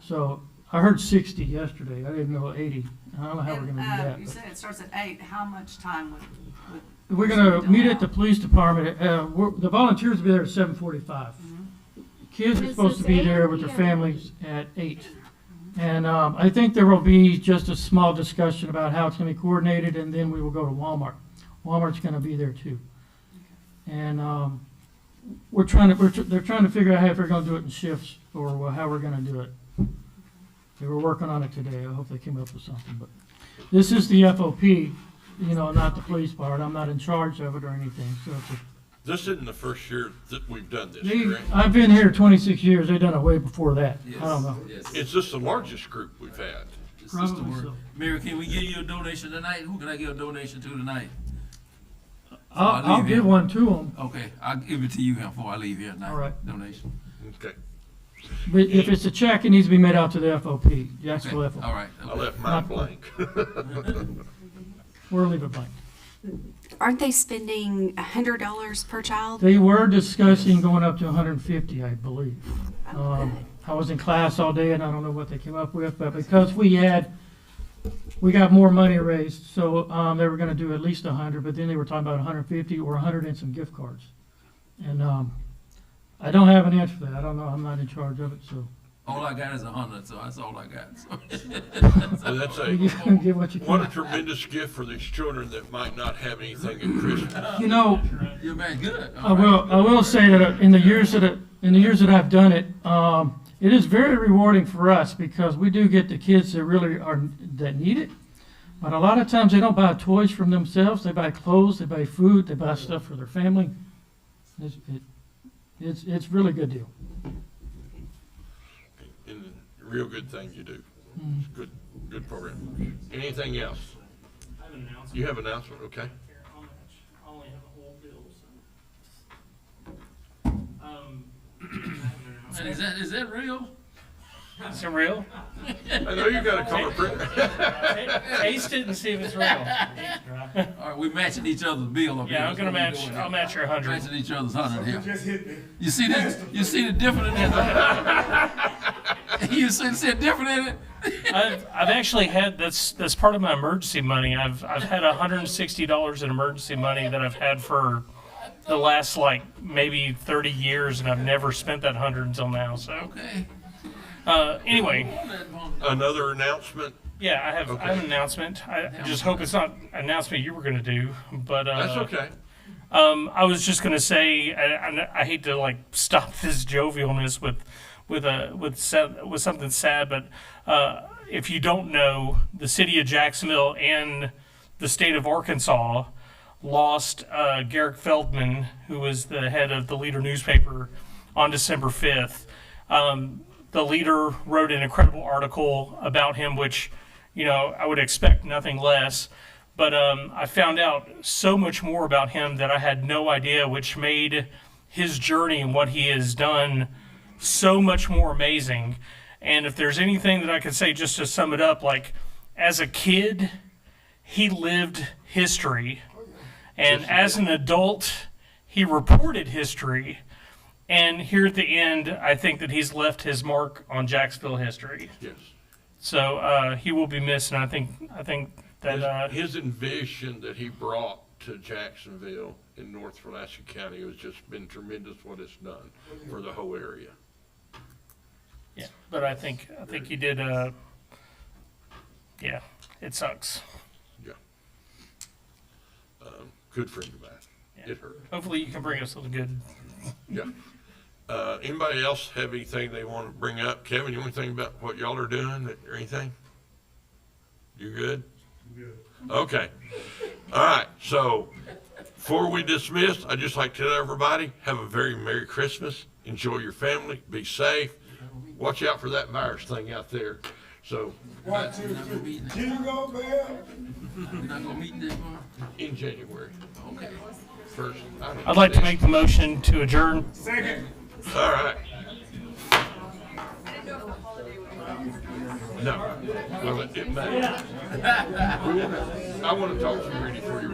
S14: So I heard 60 yesterday. I didn't know 80. I don't know how we're going to do that.
S3: You said it starts at 8. How much time would
S14: we're going to meet at the police department. The volunteers will be there at 7:45. Kids are supposed to be there with their families at 8. And I think there will be just a small discussion about how it's going to be coordinated, and then we will go to Walmart. Walmart's going to be there too. And they're trying to figure out how they're going to do it in shifts or how we're going to do it. They were working on it today. I hope they came up with something. But this is the FOP, not the police part. I'm not in charge of it or anything. So
S1: this isn't the first year that we've done this, correct?
S14: I've been here 26 years. They've done it way before that.
S16: Yes,
S14: I don't know.
S16: yes.
S1: It's just the largest group we've had.
S14: Probably so.
S16: Mary, can we give you a donation tonight? Who can I give a donation to tonight?
S14: I'll give one to them.
S16: Okay, I'll give it to you before I leave here tonight.
S14: All right.
S16: Donation.
S1: Okay.
S14: But if it's a check, it needs to be made out to the FOP, Jacksonville FOP.
S16: All right.
S1: I left mine blank.
S14: We'll leave it blank.
S17: Aren't they spending $100 per child?
S14: They were discussing going up to 150, I believe. I was in class all day, and I don't know what they came up with, but because we had we got more money raised, so they were gonna do at least 100, but then they were talking about 150 or 100 and some gift cards. And I don't have an answer for that. I don't know. I'm not in charge of it, so.
S16: All I got is 100, so that's all I got. So.
S1: And that's
S14: You give what you
S1: what a
S14: can.
S1: tremendous gift for these children that might not have anything at Christmas.
S14: You know,
S16: You're very good.
S14: I will say that in the years that I've done it, it is very rewarding for us because we do get the kids that really that need it. But a lot of times they don't buy toys from themselves. They buy clothes, they buy food, they buy stuff for their family. It's really a good deal.
S1: And a real good thing you do. It's good program. Anything else?
S9: I have an announcement.
S1: You have an announcement, okay?
S9: I only have a whole bill, so. I have an
S16: And
S9: announcement.
S16: is that real?
S9: Is it real?
S1: I know you got a color printer.
S9: Taste it and see if it's real.
S16: All right, we matching each other's bill up here.
S9: Yeah, I'm gonna
S16: That's what we
S9: match.
S16: doing
S9: I'll
S16: here.
S9: match your 100.
S16: Matching each other's 100 here. You see this? You see the difference in it? You see the difference in it?
S9: I've actually had that's part of my emergency money. I've had $160 in emergency money that I've had for the last like maybe 30 years, and I've never spent that 100 until now. So
S16: Okay.
S9: Anyway,
S1: Another announcement?
S9: yeah, I have an announcement. I just hope it's not an announcement you were going to do, but
S1: That's okay.
S9: I was just going to say I hate to like stop this jovialness with something sad, but if you don't know, the city of Jacksonville and the state of Arkansas lost Garrick Feldman, who was the head of the Leader newspaper, on December 5th. The Leader wrote an incredible article about him, which, you know, I would expect nothing less. But I found out so much more about him that I had no idea, which made his journey and what he has done so much more amazing. And if there's anything that I could say just to sum it up, like, as a kid, he lived history. And as an adult, he reported history. And here at the end, I think that he's left his mark on Jacksonville history.
S1: Yes.
S9: So he will be missed, and I think that
S1: His envision that he brought to Jacksonville in North Pulaski County has just been tremendous what it's done for the whole area.
S9: yeah. But I think he did. Yeah, it sucks.
S1: Yeah. Good friend of mine.
S9: Yeah.
S1: It hurt.
S9: Hopefully, you can bring us something good.
S1: Yeah. Anybody else have anything they want to bring up? Kevin, you want anything about what y'all are doing or anything? You good? Good. Okay. All right. So before we dismiss, I'd just like to tell everybody, have a very Merry Christmas. Enjoy your family. Be safe. Watch out for that virus thing out there. So.
S2: 1, 2, 3. Jingle bell.
S16: We're not gonna meet them
S1: In January.
S16: Okay.
S1: First.
S9: I'd like to make the motion to adjourn.
S2: Second.
S1: All right. No. Well, it may. I want to talk to you, Rudy, before you run.